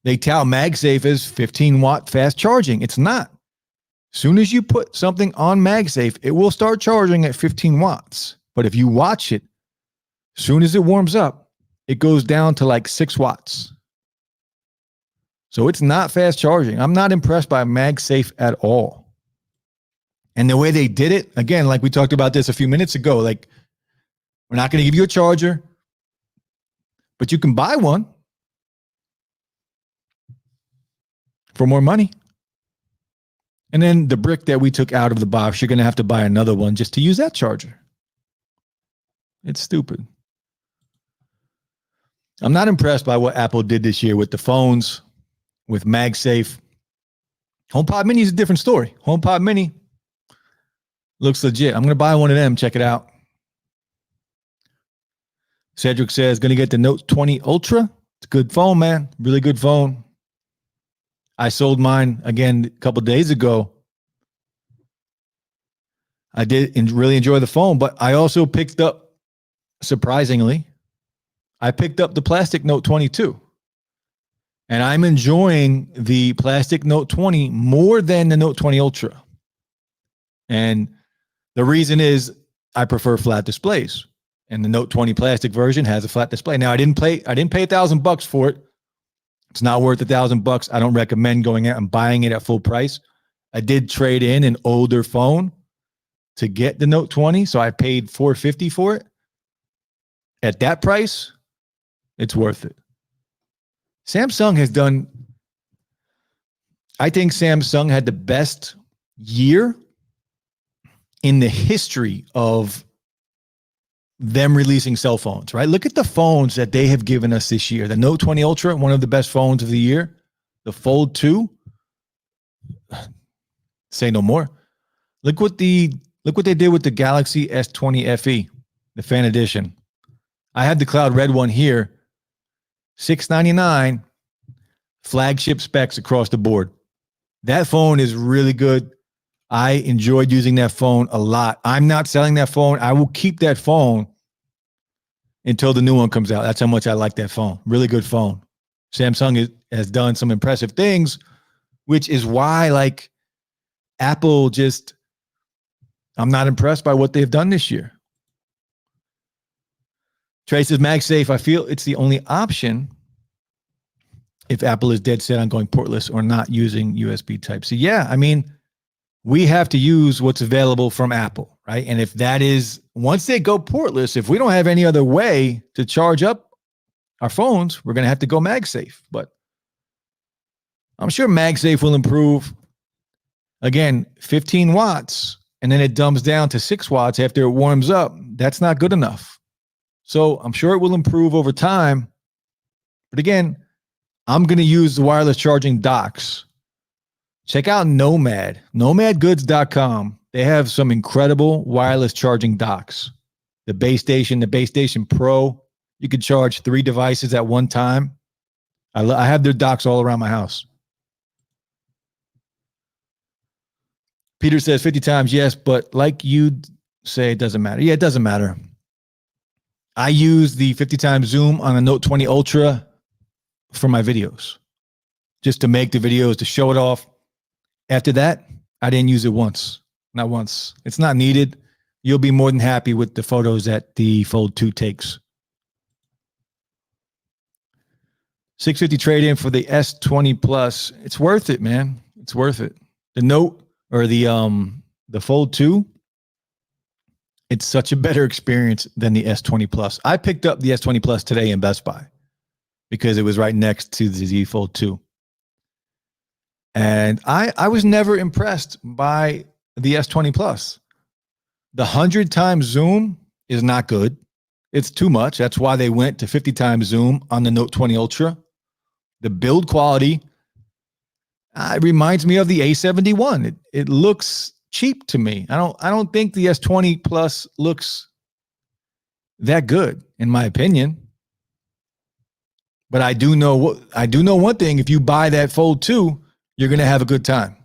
they tout MagSafe as 15 watt fast charging. It's not. As soon as you put something on MagSafe, it will start charging at 15 watts. But if you watch it, as soon as it warms up, it goes down to like 6 watts. So it's not fast charging. I'm not impressed by MagSafe at all. And the way they did it, again, like we talked about this a few minutes ago, like we're not going to give you a charger, but you can buy one for more money. And then the brick that we took out of the box, you're going to have to buy another one just to use that charger. It's stupid. I'm not impressed by what Apple did this year with the phones, with MagSafe. HomePod Mini is a different story. HomePod Mini looks legit. I'm going to buy one of them. Check it out. Cedric says, going to get the Note 20 Ultra. It's a good phone, man. Really good phone. I sold mine again a couple days ago. I did really enjoy the phone, but I also picked up, surprisingly, I picked up the plastic Note 22. And I'm enjoying the plastic Note 20 more than the Note 20 Ultra. And the reason is I prefer flat displays. And the Note 20 plastic version has a flat display. Now I didn't pay $1,000 for it. It's not worth $1,000. I don't recommend going out and buying it at full price. I did trade in an older phone to get the Note 20, so I paid $450 for it. At that price, it's worth it. Samsung has done, I think Samsung had the best year in the history of them releasing cell phones, right? Look at the phones that they have given us this year. The Note 20 Ultra, one of the best phones of the year. The Fold 2, say no more. Look what they did with the Galaxy S20 FE, the fan edition. I have the Cloud Red one here. $699, flagship specs across the board. That phone is really good. I enjoyed using that phone a lot. I'm not selling that phone. I will keep that phone until the new one comes out. That's how much I like that phone. Really good phone. Samsung has done some impressive things, which is why, like, Apple just, I'm not impressed by what they've done this year. Trey says, MagSafe, I feel it's the only option if Apple is dead set on going portless or not using USB Type-C. Yeah, I mean, we have to use what's available from Apple, right? And if that is, once they go portless, if we don't have any other way to charge up our phones, we're going to have to go MagSafe. But I'm sure MagSafe will improve. Again, 15 watts, and then it dumps down to 6 watts after it warms up. That's not good enough. So I'm sure it will improve over time. But again, I'm going to use the wireless charging docks. Check out Nomad, nomadgoods.com. They have some incredible wireless charging docks. The base station Pro, you could charge 3 devices at one time. I have their docks all around my house. Peter says 50 times yes, but like you say, it doesn't matter. Yeah, it doesn't matter. I use the 50 times zoom on a Note 20 Ultra for my videos, just to make the videos, to show it off. After that, I didn't use it once. Not once. It's not needed. You'll be more than happy with the photos that the Fold 2 takes. $650 trade-in for the S20 Plus. It's worth it, man. It's worth it. The Note or the Fold 2, it's such a better experience than the S20 Plus. I picked up the S20 Plus today in Best Buy because it was right next to the Z Fold 2. And I was never impressed by the S20 Plus. The 100 times zoom is not good. It's too much. That's why they went to 50 times zoom on the Note 20 Ultra. The build quality, it reminds me of the A71. It looks cheap to me. I don't think the S20 Plus looks that good, in my opinion. But I do know one thing. If you buy that Fold 2, you're going to have a good time.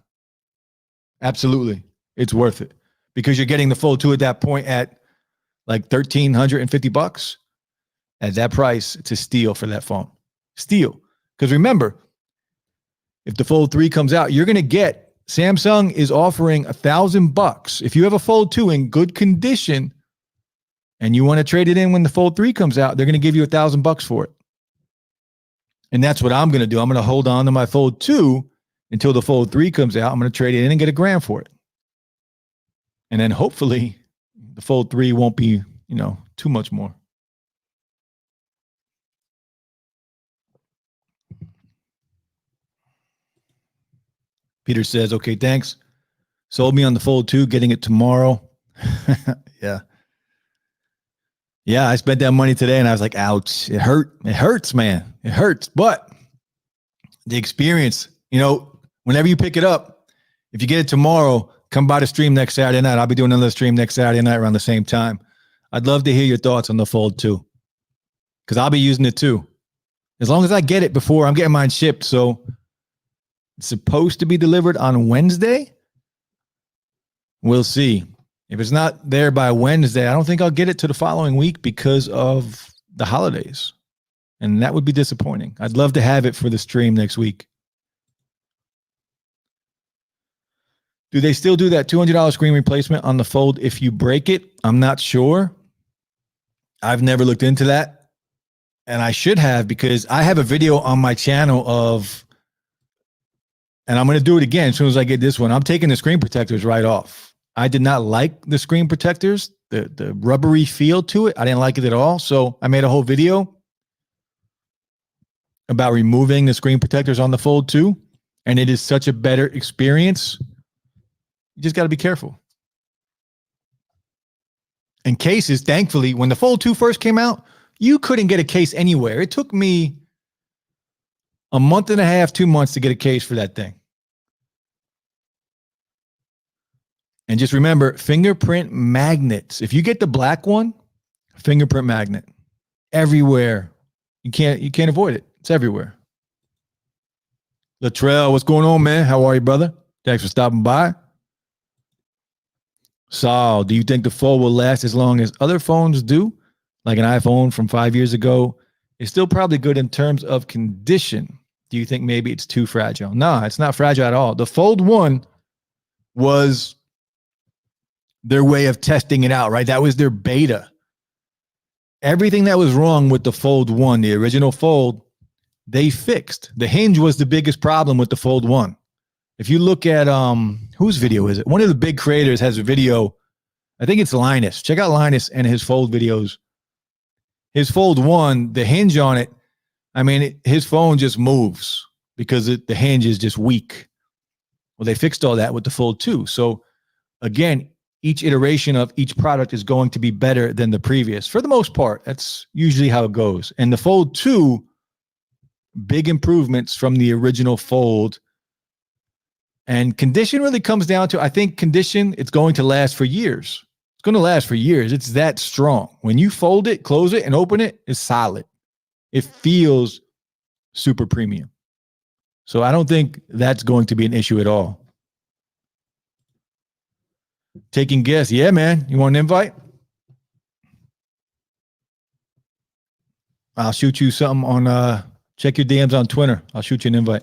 Absolutely. It's worth it because you're getting the Fold 2 at that point at like $1,350. At that price, it's a steal for that phone. Steal. Because remember, if the Fold 3 comes out, you're going to get, Samsung is offering $1,000. If you have a Fold 2 in good condition and you want to trade it in when the Fold 3 comes out, they're going to give you $1,000 for it. And that's what I'm going to do. I'm going to hold on to my Fold 2 until the Fold 3 comes out. I'm going to trade it in and get $1,000 for it. And then hopefully the Fold 3 won't be, too much more. Peter says, okay, thanks. Sold me on the Fold 2, getting it tomorrow. Yeah. Yeah, I spent that money today and I was like, ouch, it hurt. It hurts, man. It hurts. But the experience, whenever you pick it up, if you get it tomorrow, come by the stream next Saturday night. I'll be doing another stream next Saturday night around the same time. I'd love to hear your thoughts on the Fold 2 because I'll be using it too. As long as I get it before, I'm getting mine shipped. So it's supposed to be delivered on Wednesday. We'll see. If it's not there by Wednesday, I don't think I'll get it to the following week because of the holidays. And that would be disappointing. I'd love to have it for the stream next week. Do they still do that $200 screen replacement on the Fold if you break it? I'm not sure. I've never looked into that. And I should have because I have a video on my channel of, and I'm going to do it again as soon as I get this one. I'm taking the screen protectors right off. I did not like the screen protectors, the rubbery feel to it. I didn't like it at all. So I made a whole video about removing the screen protectors on the Fold 2. And it is such a better experience. You just got to be careful. And cases, thankfully, when the Fold 2 first came out, you couldn't get a case anywhere. It took me a month and a half, 2 months to get a case for that thing. And just remember, fingerprint magnets. If you get the black one, fingerprint magnet everywhere. You can't avoid it. It's everywhere. Latrell, what's going on, man? How are you, brother? Thanks for stopping by. Saul, do you think the Fold will last as long as other phones do? Like an iPhone from 5 years ago? It's still probably good in terms of condition. Do you think maybe it's too fragile? No, it's not fragile at all. The Fold 1 was their way of testing it out, right? That was their beta. Everything that was wrong with the Fold 1, the original Fold, they fixed. The hinge was the biggest problem with the Fold 1. If you look at, whose video is it? One of the big creators has a video. I think it's Linus. Check out Linus and his Fold videos. His Fold 1, the hinge on it, his phone just moves because the hinge is just weak. Well, they fixed all that with the Fold 2. So again, each iteration of each product is going to be better than the previous. For the most part, that's usually how it goes. And the Fold 2, big improvements from the original Fold. And condition really comes down to, I think condition, it's going to last for years. It's going to last for years. It's that strong. When you fold it, close it, and open it, it's solid. It feels super premium. So I don't think that's going to be an issue at all. Taking guests. Yeah, man. You want an invite? I'll shoot you something on, check your DMs on Twitter. I'll shoot you an invite.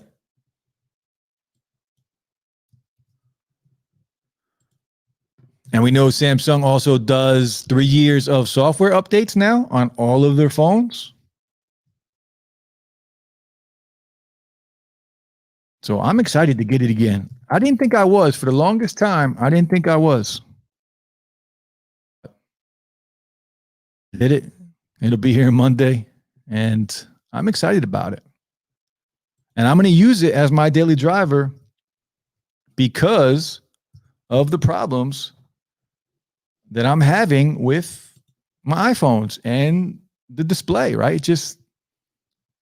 And we know Samsung also does 3 years of software updates now on all of their phones. So I'm excited to get it again. I didn't think I was. For the longest time, I didn't think I was. Did it. It'll be here Monday. And I'm excited about it. And I'm going to use it as my daily driver because of the problems that I'm having with my iPhones and the display, right?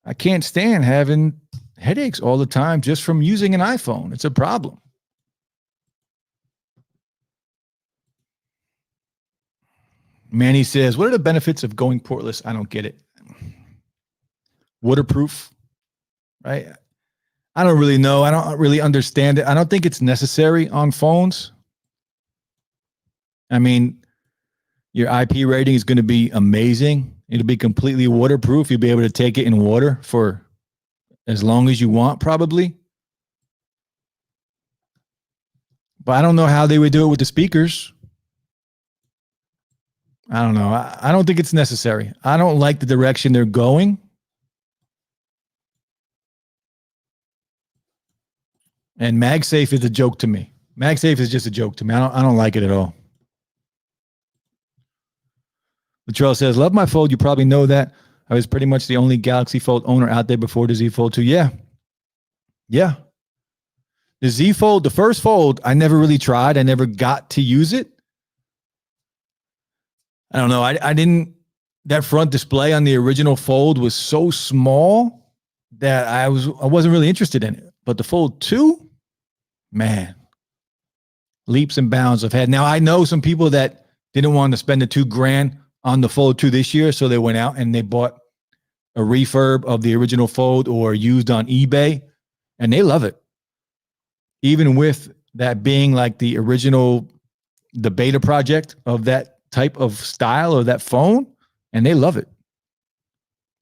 I can't stand having headaches all the time just from using an iPhone. It's a problem. Manny says, what are the benefits of going portless? I don't get it. Waterproof, right? I don't really know. I don't really understand it. I don't think it's necessary on phones. Your IP rating is going to be amazing. It'll be completely waterproof. You'll be able to take it in water for as long as you want, probably. But I don't know how they would do it with the speakers. I don't know. I don't think it's necessary. I don't like the direction they're going. And MagSafe is a joke to me. MagSafe is just a joke to me. I don't like it at all. Latrell says, love my Fold. You probably know that. I was pretty much the only Galaxy Fold owner out there before the Z Fold 2. Yeah. The Z Fold, the first Fold, I never really tried. I never got to use it. I don't know. I didn't. That front display on the original Fold was so small that I wasn't really interested in it. But the Fold 2, man, leaps and bounds I've had. Now I know some people that didn't want to spend the $2,000 on the Fold 2 this year, so they went out and they bought a refurb of the original Fold or used on eBay, and they love it. Even with that being like the original, the beta project of that type of style or that phone, and they love it.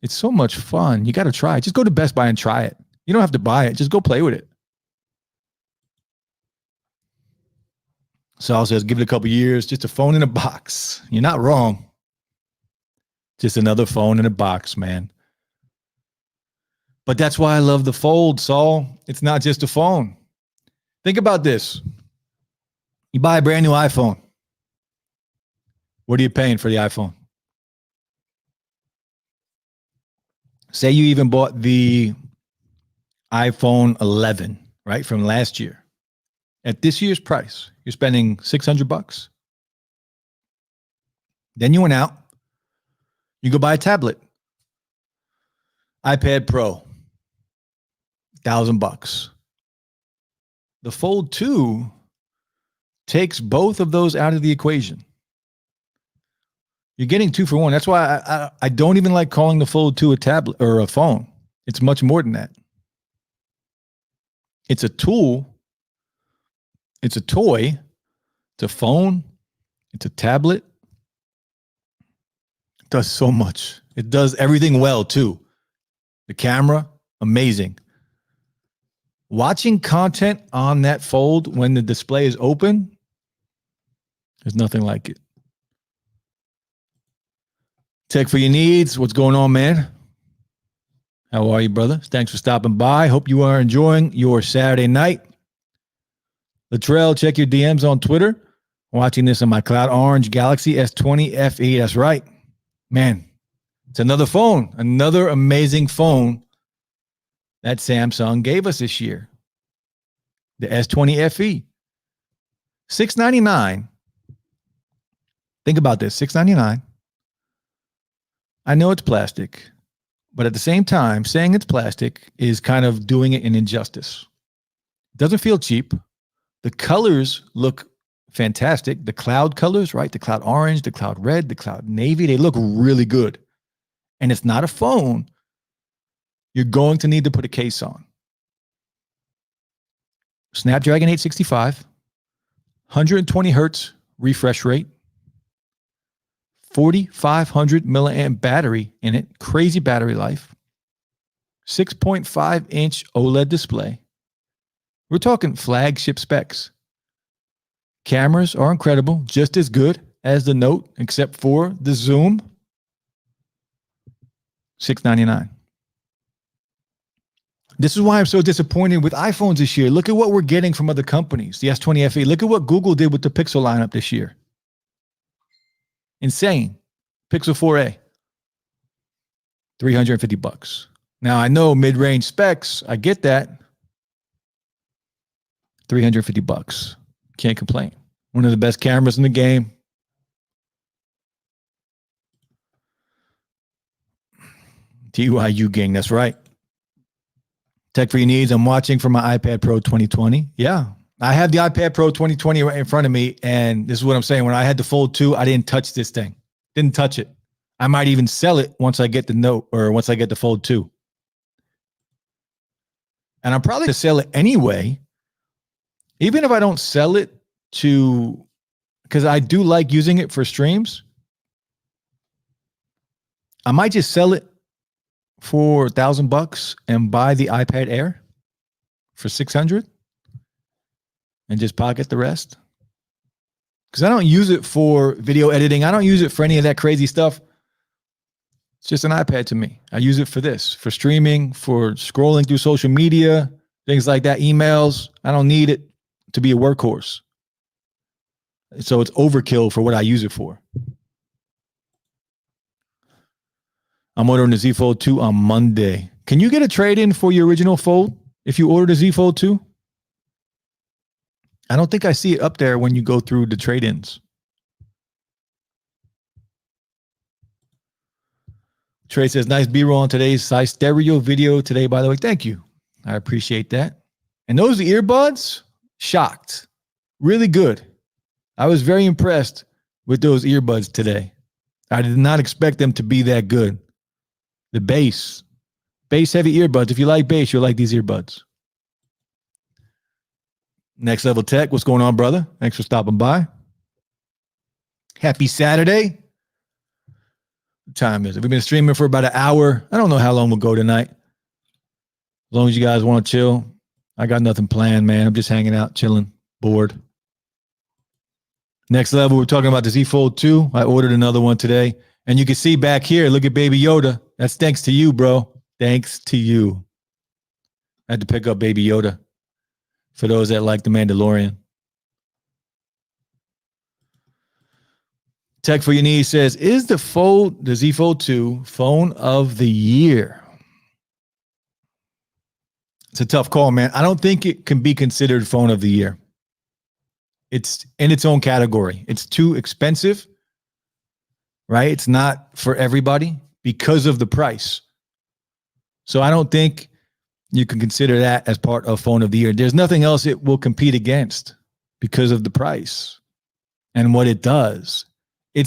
It's so much fun. You got to try it. Just go to Best Buy and try it. You don't have to buy it. Just go play with it. Saul says, give it a couple years. Just a phone in a box. You're not wrong. Just another phone in a box, man. But that's why I love the Fold, Saul. It's not just a phone. Think about this. You buy a brand new iPhone. What are you paying for the iPhone? Say you even bought the iPhone 11, right, from last year. At this year's price, you're spending $600. Then you went out. You go buy a tablet. iPad Pro. $1,000. The Fold 2 takes both of those out of the equation. You're getting 2 for 1. That's why I don't even like calling the Fold 2 a tablet or a phone. It's much more than that. It's a tool. It's a toy. It's a phone. It's a tablet. It does so much. It does everything well, too. The camera, amazing. Watching content on that Fold when the display is open, there's nothing like it. Tech for your needs. What's going on, man? How are you, brother? Thanks for stopping by. Hope you are enjoying your Saturday night. Latrell, check your DMs on Twitter. Watching this on my Cloud Orange Galaxy S20 FE. That's right. Man, it's another phone. Another amazing phone that Samsung gave us this year. The S20 FE. $699. Think about this. $699. I know it's plastic, but at the same time, saying it's plastic is kind of doing it an injustice. It doesn't feel cheap. The colors look fantastic. The cloud colors, right? The cloud orange, the cloud red, the cloud navy, they look really good. And it's not a phone you're going to need to put a case on. Snapdragon 865, 120 hertz refresh rate, 4,500 milliamp battery in it, crazy battery life, 6.5 inch OLED display. We're talking flagship specs. Cameras are incredible, just as good as the Note, except for the zoom. $699. This is why I'm so disappointed with iPhones this year. Look at what we're getting from other companies. The S20 FE. Look at what Google did with the Pixel lineup this year. Insane. Pixel 4a. $350. Now I know mid-range specs. I get that. $350. Can't complain. One of the best cameras in the game. TYU gang. That's right. Tech for your needs. I'm watching for my iPad Pro 2020. Yeah. I have the iPad Pro 2020 right in front of me. And this is what I'm saying. When I had the Fold 2, I didn't touch this thing. Didn't touch it. I might even sell it once I get the Note or once I get the Fold 2. And I'm probably going to sell it anyway. Even if I don't sell it to, because I do like using it for streams. I might just sell it for $1,000 and buy the iPad Air for $600 and just pocket the rest. Because I don't use it for video editing. I don't use it for any of that crazy stuff. It's just an iPad to me. I use it for this, for streaming, for scrolling through social media, things like that, emails. I don't need it to be a workhorse. So it's overkill for what I use it for. I'm ordering the Z Fold 2 on Monday. Can you get a trade-in for your original Fold if you ordered a Z Fold 2? I don't think I see it up there when you go through the trade-ins. Trey says, nice B-roll on today's size stereo video today, by the way. Thank you. I appreciate that. And those earbuds, shocked. Really good. I was very impressed with those earbuds today. I did not expect them to be that good. The bass heavy earbuds. If you like bass, you'll like these earbuds. Next Level Tech, what's going on, brother? Thanks for stopping by. Happy Saturday. What time is it? We've been streaming for about an hour. I don't know how long we'll go tonight. As long as you guys want to chill. I got nothing planned, man. I'm just hanging out, chilling, bored. Next Level, we're talking about the Z Fold 2. I ordered another one today. And you can see back here, look at Baby Yoda. That's thanks to you, bro. Thanks to you. I had to pick up Baby Yoda for those that like The Mandalorian. Tech for Your Knees says, is the Z Fold 2 phone of the year? It's a tough call, man. I don't think it can be considered phone of the year. It's in its own category. It's too expensive, right? It's not for everybody because of the price. So I don't think you can consider that as part of phone of the year. There's nothing else it will compete against because of the price and what it does. I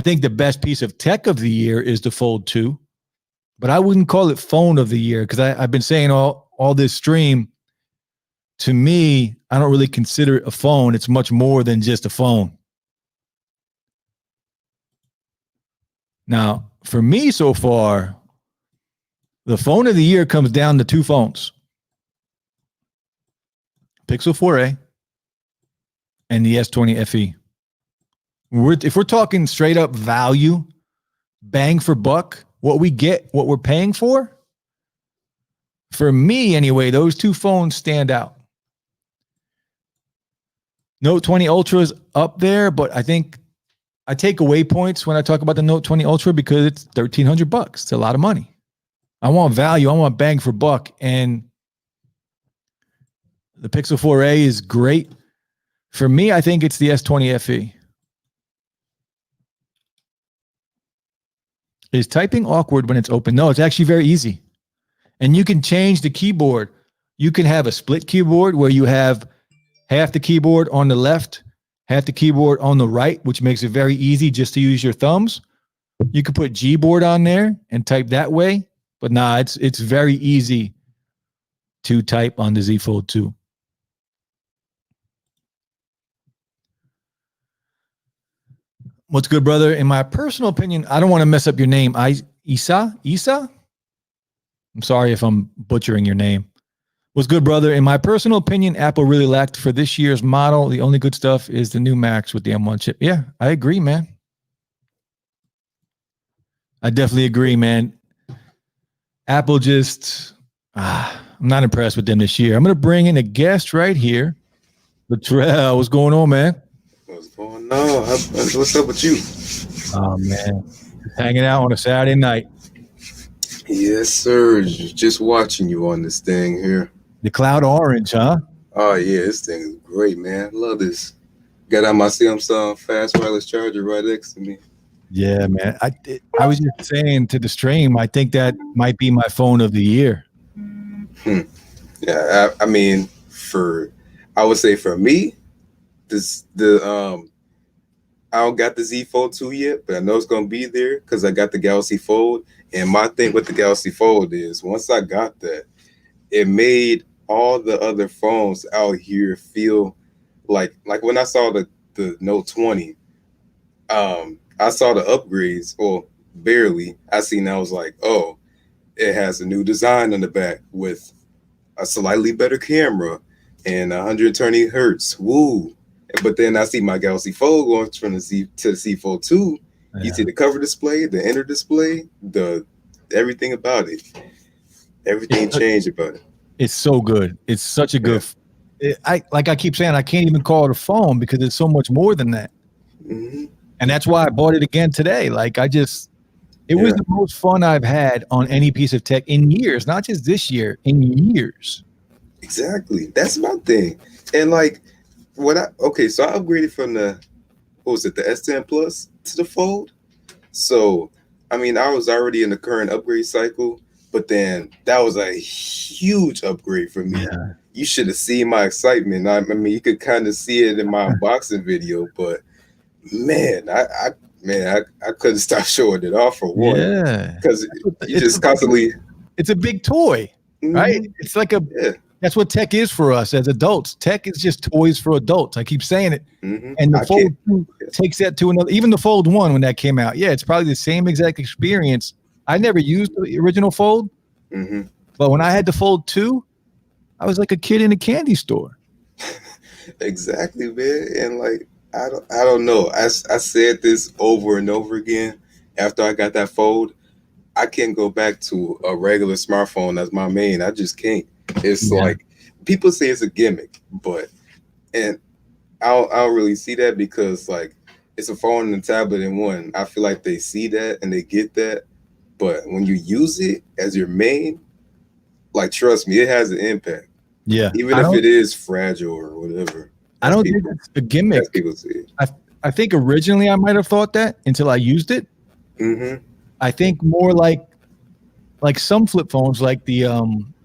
think the best piece of tech of the year is the Fold 2, but I wouldn't call it phone of the year because I've been saying all this stream, to me, I don't really consider it a phone. It's much more than just a phone. Now, for me so far, the phone of the year comes down to two phones. Pixel 4a and the S20 FE. If we're talking straight up value, bang for buck, what we get, what we're paying for me anyway, those two phones stand out. Note 20 Ultra is up there, but I think I take away points when I talk about the Note 20 Ultra because it's $1,300. It's a lot of money. I want value. I want bang for buck. And the Pixel 4a is great. For me, I think it's the S20 FE. Is typing awkward when it's open? No, it's actually very easy. And you can change the keyboard. You can have a split keyboard where you have half the keyboard on the left, half the keyboard on the right, which makes it very easy just to use your thumbs. You can put Gboard on there and type that way. But nah, it's very easy to type on the Z Fold 2. What's good, brother? In my personal opinion, I don't want to mess up your name. Isa? I'm sorry if I'm butchering your name. What's good, brother? In my personal opinion, Apple really lacked for this year's model. The only good stuff is the new Macs with the M1 chip. Yeah, I agree, man. I definitely agree, man. Apple just, I'm not impressed with them this year. I'm going to bring in a guest right here. Latrell, what's going on, man? What's going on? What's up with you? Oh, man. Hanging out on a Saturday night. Yes, sir. Just watching you on this thing here. The cloud orange, huh? Oh, yeah. This thing is great, man. Love this. Got out my Samsung fast wireless charger right next to me. Yeah, man. I was just saying to the stream, I think that might be my phone of the year. Yeah, I mean, I would say for me, I don't got the Z Fold 2 yet, but I know it's gonna be there because I got the Galaxy Fold. And my thing with the Galaxy Fold is once I got that, it made all the other phones out here feel like when I saw the Note 20, I saw the upgrades, or barely. I was like, oh, it has a new design on the back with a slightly better camera and 120 hertz. Woo! But then I see my Galaxy Fold going from the Z to the Z Fold 2. Yeah. You see the cover display, the inner display, everything about it. Everything changed about it. It's so good. It's such a good. I keep saying, I can't even call it a phone because it's so much more than that. Mm-hmm. And that's why I bought it again today. It was the most fun I've had on any piece of tech in years, not just this year, in years. Exactly. That's my thing. And like so I upgraded from the what was it, the S10 Plus to the Fold. So I mean I was already in the current upgrade cycle, but then that was a huge upgrade for me. Yeah. You should have seen my excitement. I mean you could kind of see it in my unboxing video, but man, I couldn't stop showing it off for one. Yeah. Because you just constantly It's a big toy, right? It's like that's what tech is for us as adults. Tech is just toys for adults. I keep saying it. And the Fold 2 takes that to another, even the Fold 1 when that came out. Yeah, it's probably the same exact experience. I never used the original Fold, but when I had the Fold 2, I was like a kid in a candy store. Exactly, man. And like I don't know. I said this over and over again after I got that Fold. I can't go back to a regular smartphone as my main. I just can't. It's like people say it's a gimmick, and I don't really see that because like it's a phone and a tablet in one. I feel like they see that and they get that, but when you use it as your main, like trust me, it has an impact. Yeah, even if it is fragile or whatever. I don't think it's a gimmick. People see it. I think originally I might have thought that until I used it. I think more like some flip phones, like the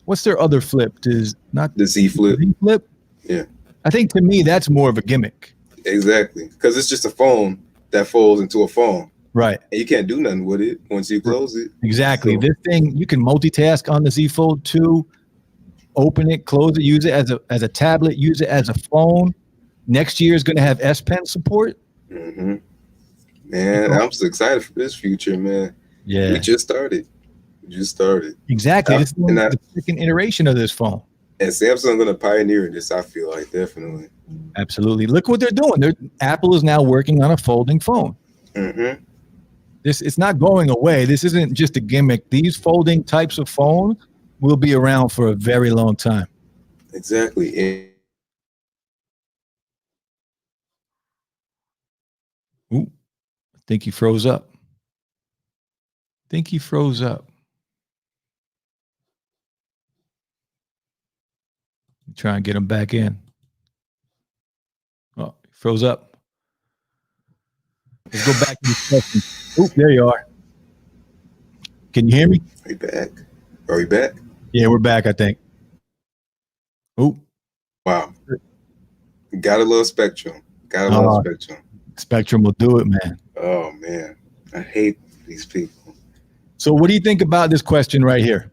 what's their other flip? Is not the Z Flip. Z Flip. Yeah. I think to me that's more of a gimmick. Exactly, because it's just a phone that folds into a phone. Right. And you can't do nothing with it once you close it. Exactly. So, this thing you can multitask on the Z Fold 2. Open it, close it, use it as a tablet, use it as a phone. Next year is going to have S Pen support. Man, I'm so excited for this future, man. Yeah. We just started. Exactly. This is the second iteration of this phone. And Samsung going to pioneer this, I feel like, definitely. Absolutely. Look what they're doing. Apple is now working on a folding phone. It's not going away. This isn't just a gimmick. These folding types of phones will be around for a very long time. Exactly. Ooh, I think he froze up. Try and get him back in. Oh, he froze up. Let's go back to the question. Oh, there you are. Can you hear me? Are we back? Yeah, we're back, I think. Oh. Wow. Got a little Spectrum. Spectrum will do it, man. Oh, man. I hate these people. So what do you think about this question right here?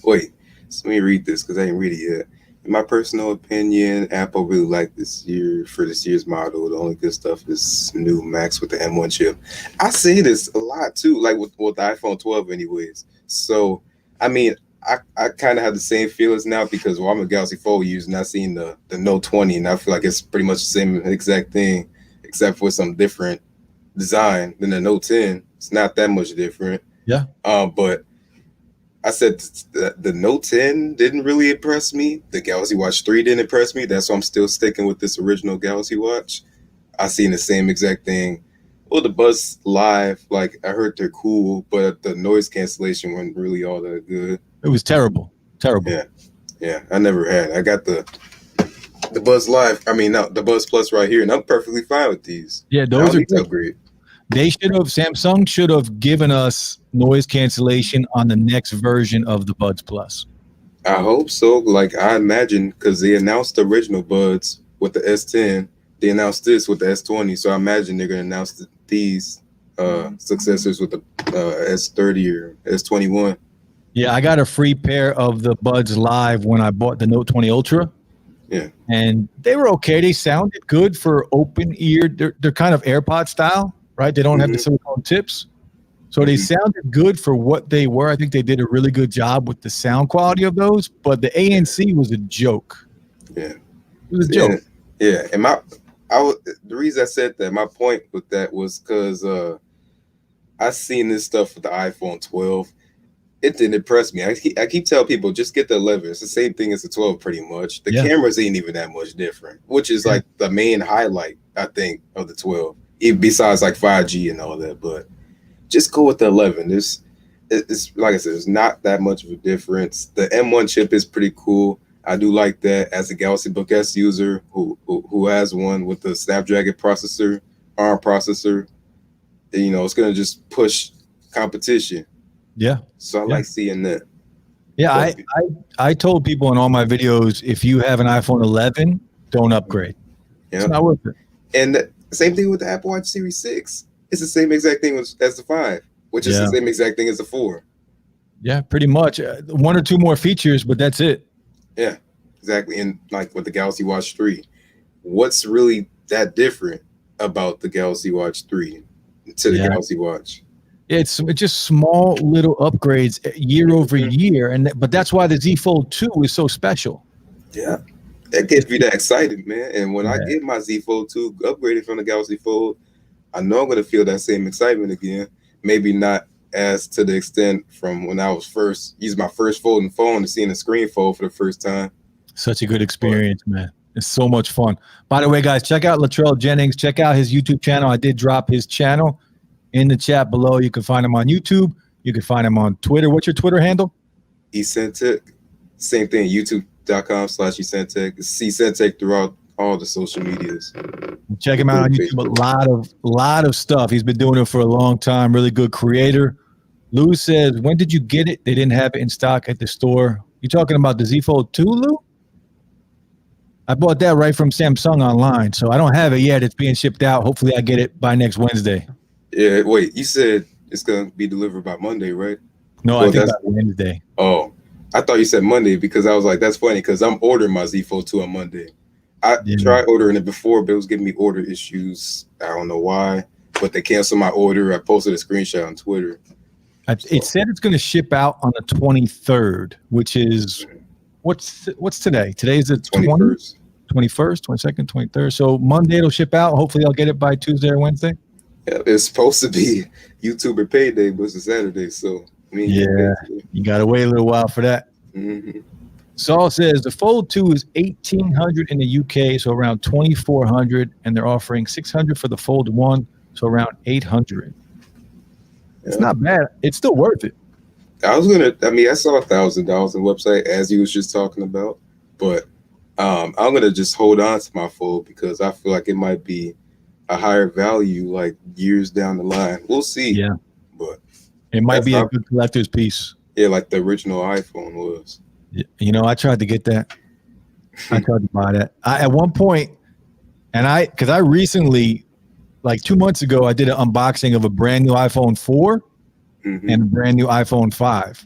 Wait. So let me read this because I didn't read it yet. In my personal opinion, Apple really liked this year's model. The only good stuff is new Max with the M1 chip. I say this a lot too, like with the iPhone 12 anyways. So, I mean, I kind of have the same feelings now because I'm a Galaxy Fold user and I've seen the Note 20 and I feel like it's pretty much the same exact thing except for some different design than the Note 10. It's not that much different. Yeah. But I said the Note 10 didn't really impress me. The Galaxy Watch 3 didn't impress me. That's why I'm still sticking with this original Galaxy Watch. I seen the same exact thing. Well, the Buds Live, like I heard they're cool, but the noise cancellation wasn't really all that good. It was terrible. Yeah. I never had. I got the Buds Live. I mean, the Buds Plus right here, and I'm perfectly fine with these. Yeah, those are great. Samsung should have given us noise cancellation on the next version of the Buds Plus. I hope so. Like I imagine, because they announced the original Buds with the S10, they announced this with the S20. So I imagine they're going to announce these successors with the S30 or S21. Yeah, I got a free pair of the Buds Live when I bought the Note 20 Ultra. Yeah, and they were okay. They sounded good for open ear. They're kind of AirPod style. Right? They don't have the silicone tips. So they sounded good for what they were. I think they did a really good job with the sound quality of those, but the ANC was a joke. Yeah. It was a joke. Yeah. And the reason I said that, my point with that was because I seen this stuff with the iPhone 12. It didn't impress me. I keep telling people, just get the 11. It's the same thing as the 12 pretty much. The cameras ain't even that much different, which is like the main highlight, I think, of the 12. Besides like 5G and all that, but just go with the 11. it's like I said, it's not that much of a difference. The M1 chip is pretty cool. I do like that as a Galaxy Book S user who has one with the Snapdragon processor, ARM processor. You know, it's gonna just push competition. Yeah. So I like seeing that. Yeah, I told people in all my videos, if you have an iPhone 11, don't upgrade. Yeah. It's not worth it. And the same thing with the Apple Watch Series 6. It's the same exact thing as the 5, which is the same exact thing as the 4. Yeah, pretty much. One or two more features, but that's it. Yeah, exactly. And like with the Galaxy Watch 3, what's really that different about the Galaxy Watch 3 to the Galaxy Watch? It's just small little upgrades year over year, but that's why the Z Fold 2 is so special. Yeah, that gets me that excited, man. And when I get my Z Fold 2 upgraded from the Galaxy Fold, I know I'm going to feel that same excitement again. Maybe not as to the extent from when I was first using my first folding phone and seeing the screen fold for the first time. Such a good experience, man. It's so much fun. By the way, guys, check out Latrell Jennings. Check out his YouTube channel. I did drop his channel in the chat below. You can find him on YouTube. You can find him on Twitter. What's your Twitter handle? eCentech. Same thing, youtube.com/eCentech. It's eCentech throughout all the social medias. Check him out on YouTube. A lot of stuff. He's been doing it for a long time. Really good creator. Lou says, when did you get it? They didn't have it in stock at the store. You talking about the Z Fold 2, Lou? I bought that right from Samsung online, so I don't have it yet. It's being shipped out. Hopefully I get it by next Wednesday. Yeah, wait, you said it's going to be delivered by Monday, right? No, I think by Wednesday. Oh, I thought you said Monday because I was like, that's funny because I'm ordering my Z Fold 2 on Monday. I tried ordering it before, but it was giving me order issues. I don't know why, but they canceled my order. I posted a screenshot on Twitter. It said it's going to ship out on the 23rd, which is what's today? Today's the 21st, 22nd, 23rd. So Monday it'll ship out. Hopefully I'll get it by Tuesday or Wednesday. Yeah, it's supposed to be YouTuber payday, but it's a Saturday, so you gotta wait a little while for that. Saul says the Fold 2 is $1,800 in the UK, so around $2,400, and they're offering $600 for the Fold 1, so around $800. It's not bad. It's still worth it. I saw $1,000 on the website as you was just talking about, but I'm gonna just hold on to my Fold because I feel like it might be a higher value like years down the line. We'll see. Yeah, but it might be a good collector's piece. Yeah, like the original iPhone was. You know, I tried to get that. I tried to buy that. At one point, because I recently, like 2 months ago, I did an unboxing of a brand new iPhone 4 and a brand new iPhone 5.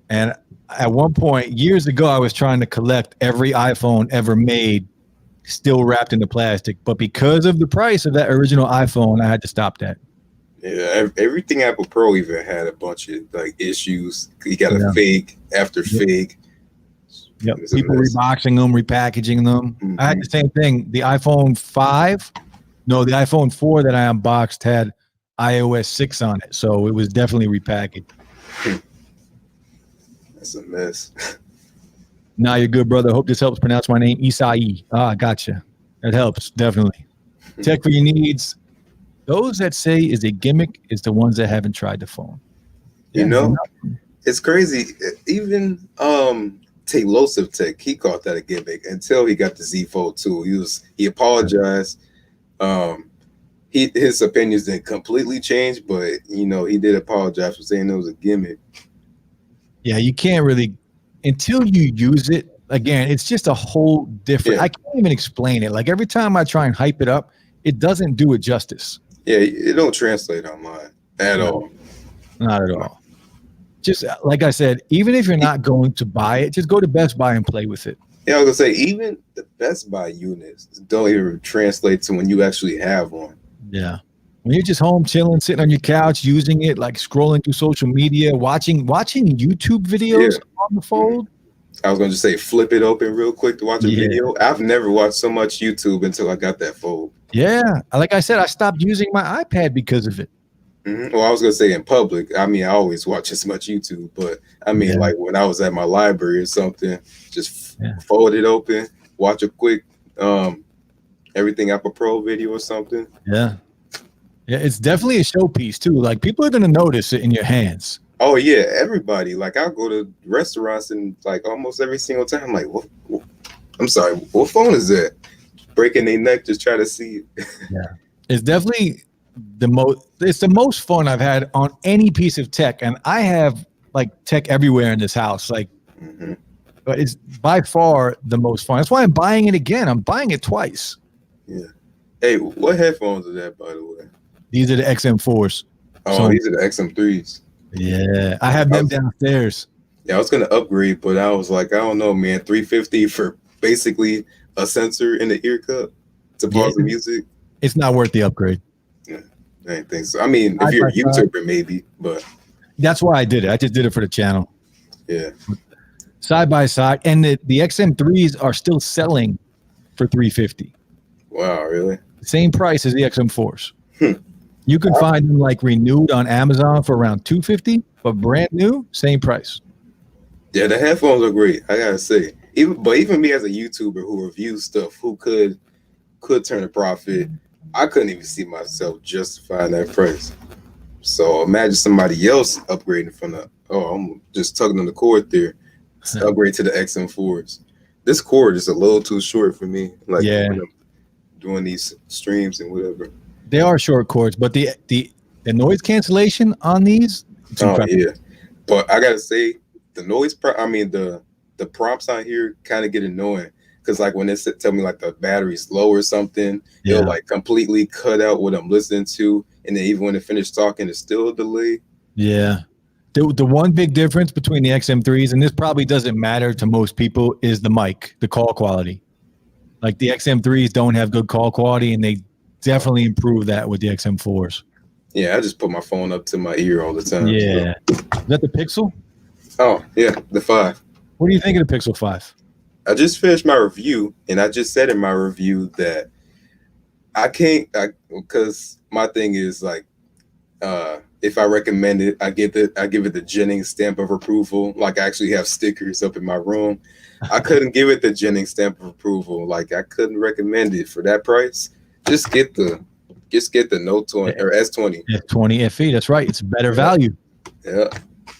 And at one point, years ago, I was trying to collect every iPhone ever made, still wrapped in the plastic. But because of the price of that original iPhone, I had to stop that. Yeah, everything Apple Pro even had a bunch of like issues. You got a fake after fake. Yep. People reboxing them, repackaging them. I had the same thing. The iPhone 4 that I unboxed had iOS 6 on it, so it was definitely repackaged. That's a mess. Nah, you're good, brother. Hope this helps pronounce my name, Isai. Gotcha. That helps, definitely. Tech for your needs. Those that say is a gimmick is the ones that haven't tried the phone. You know, it's crazy. Even Taylosif Tech, he called that a gimmick until he got the Z Fold 2. He apologized. His opinions didn't completely change, but you know, he did apologize for saying it was a gimmick. Yeah, you can't really until you use it. Again, it's just a whole different. I can't even explain it. Like every time I try and hype it up, it doesn't do it justice. Yeah, it don't translate online at all. Not at all. Just like I said, even if you're not going to buy it, just go to Best Buy and play with it. Yeah, I was gonna say even the Best Buy units don't even translate to when you actually have one. Yeah. When you're just home chilling, sitting on your couch, using it, like scrolling through social media, watching YouTube videos on the Fold. I was going to just say, flip it open real quick to watch a video. I've never watched so much YouTube until I got that Fold. Yeah. Like I said, I stopped using my iPad because of it. Well, I was going to say in public. I mean, I always watch as much YouTube, but I mean, like when I was at my library or something, just fold it open, watch a quick Everything Apple Pro video or something. Yeah. Yeah, it's definitely a showpiece too. Like people are going to notice it in your hands. Oh yeah, everybody. Like I'll go to restaurants and like almost every single time, I'm like, what? I'm sorry, what phone is that? Breaking their neck just try to see it. Yeah. It's definitely it's the most fun I've had on any piece of tech. And I have like tech everywhere in this house. Like, Mhm. but it's by far the most fun. That's why I'm buying it again. I'm buying it twice. Yeah. Hey, what headphones are that, by the way? These are the XM4s. Oh, So these are the XM3s. yeah, I have them downstairs. Yeah, I was gonna upgrade, but I was like, I don't know, man. 350 for basically a sensor in the ear cup to pause the music. It's not worth the upgrade. Yeah, I didn't think so. I mean, if you're a YouTuber, maybe, but that's why I did it. I just did it for the channel. Yeah. Side by side, and the XM3s are still selling for $350. Wow, really? Same price as the XM4s. Hmm. You can find them like renewed on Amazon for around $250, but brand new, same price. Yeah, the headphones are great. I gotta say, even me as a YouTuber who reviews stuff, who could turn a profit, I couldn't even see myself justifying that price. So imagine somebody else upgrading from I'm just tugging on the cord there, upgrade to the XM4s. This cord is a little too short for me. Like when I'm doing these streams and whatever. They are short cords, but the noise cancellation on these, it's incredible. Yeah, but I gotta say the noise. The prompts on here kind of get annoying because like when they tell me like the battery's low or something, it'll like completely cut out what I'm listening to, and then even when it finished talking, it's still a delay. Yeah. The one big difference between the XM3s, and this probably doesn't matter to most people, is the mic, the call quality. Like the XM3s don't have good call quality, and they definitely improve that with the XM4s. Yeah, I just put my phone up to my ear all the time. Yeah. So. Is that the Pixel? Oh, yeah, the 5. What do you think of the Pixel 5? I just finished my review, and I just said in my review that because my thing is like, if I recommend it, I give it the Jennings stamp of approval. Like I actually have stickers up in my room. I couldn't give it the Jennings stamp of approval. Like I couldn't recommend it for that price. Just get the Note 20 or S20. S20 FE. That's right. It's better value. Yeah.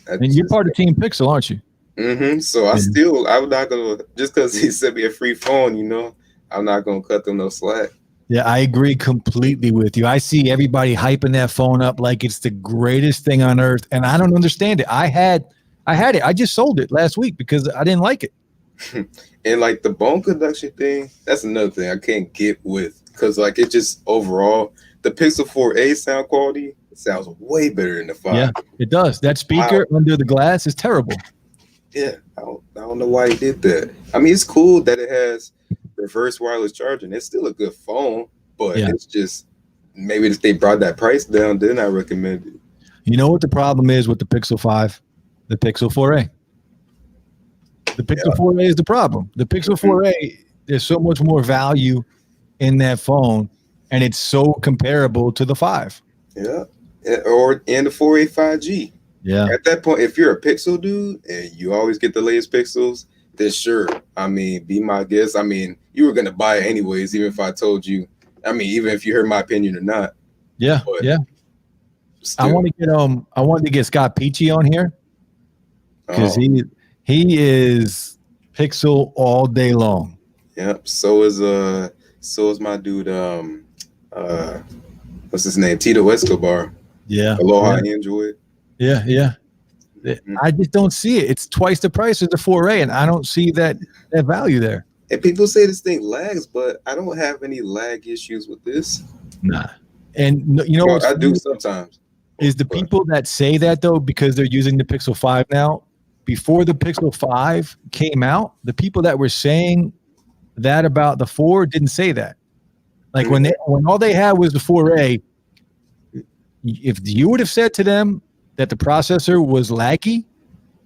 And you're part of Team Pixel, aren't you? Mm-hmm. So I'm not gonna, just because he sent me a free phone, I'm not gonna cut them no slack. Yeah, I agree completely with you. I see everybody hyping that phone up like it's the greatest thing on earth, and I don't understand it. I had it. I just sold it last week because I didn't like it. And like the bone conduction thing, that's another thing I can't get with, because like it just overall, the Pixel 4a sound quality sounds way better than the 5. Yeah, it does. That speaker under the glass is terrible. Yeah, I don't know why he did that. I mean, it's cool that it has reverse wireless charging. It's still a good phone, but it's just, maybe if they brought that price down, then I recommend it. You know what the problem is with the Pixel 5? The Pixel 4a. The Pixel 4a is the problem. The Pixel 4a, there's so much more value in that phone, and it's so comparable to the 5. Yeah, and the 4a 5G. Yeah. At that point, if you're a Pixel dude and you always get the latest Pixels, then sure. I mean, be my guest. I mean, you were gonna buy it anyways, even if I told you. I mean, even if you heard my opinion or not. Yeah, but yeah. Still. I wanted to get Scott Peachy on here because he is Pixel all day long. Yep. So is my dude. What's his name? Tito Escobar. Yeah. Aloha. He enjoyed it. Yeah, yeah. I just don't see it. It's twice the price as the 4A, and I don't see that value there. And people say this thing lags, but I don't have any lag issues with this. Nah. And you know what I do sometimes. Is the people that say that though because they're using the Pixel 5 now? Before the Pixel 5 came out, the people that were saying that about the 4 didn't say that. Like when all they had was the 4A, if you would have said to them that the processor was laggy,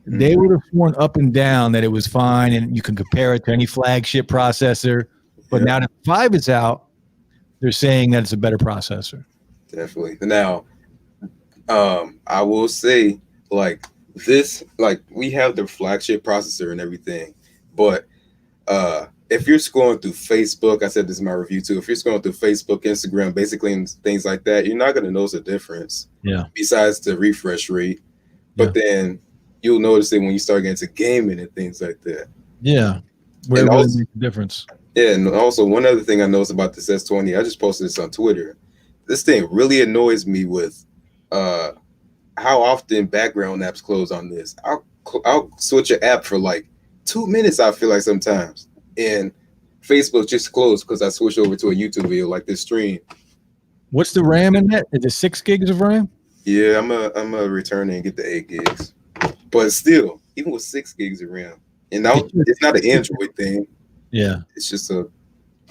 they would have sworn up and down that it was fine and you can compare it to any flagship processor. But now that 5 is out, they're saying that it's a better processor. Definitely. Now, I will say, like this, like we have the flagship processor and everything, but if you're scrolling through Facebook, I said this in my review too, if you're scrolling through Facebook, Instagram, basically, and things like that, you're not going to notice a difference. Yeah. Besides the refresh rate. But then you'll notice it when you start getting to gaming and things like that. Yeah. Where And it really also, makes a difference. yeah, and also one other thing I noticed about this S20, I just posted this on Twitter. This thing really annoys me with how often background apps close on this. I'll switch an app for like 2 minutes, I feel like sometimes. And Facebook just closed because I switched over to a YouTube video like this stream. What's the RAM in that? Is it 6 gigs of RAM? Yeah, I'm a return and get the 8 gigs. But still, even with 6 gigs of RAM, and now it's not an Android thing. Yeah. It's just a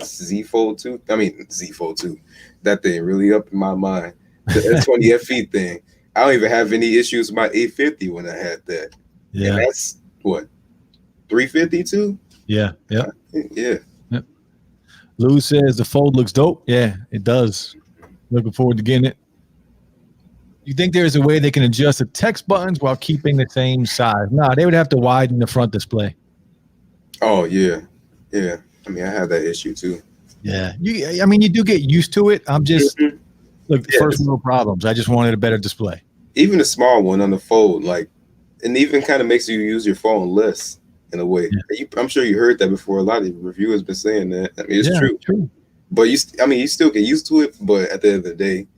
Z Fold 2. I mean, Z Fold 2. That thing really up in my mind. The S20 FE thing. I don't even have any issues with my 850 when I had that. Yeah. And that's what, 352? Yeah. Yeah. Yeah. Yep. Lou says the Fold looks dope. Yeah, it does. Looking forward to getting it. You think there's a way they can adjust the text buttons while keeping the same size? No, they would have to widen the front display. Oh, yeah. Yeah. I mean, I have that issue too. Yeah. I mean, you do get used to it. I'm just, look, first world problems. I just wanted a better display. Even a small one on the Fold, like, and even kind of makes you use your phone less in a way. Yeah. I'm sure you heard that before. A lot of reviewers been saying that. I mean, it's true. But you still get used to it. But at the end of the day,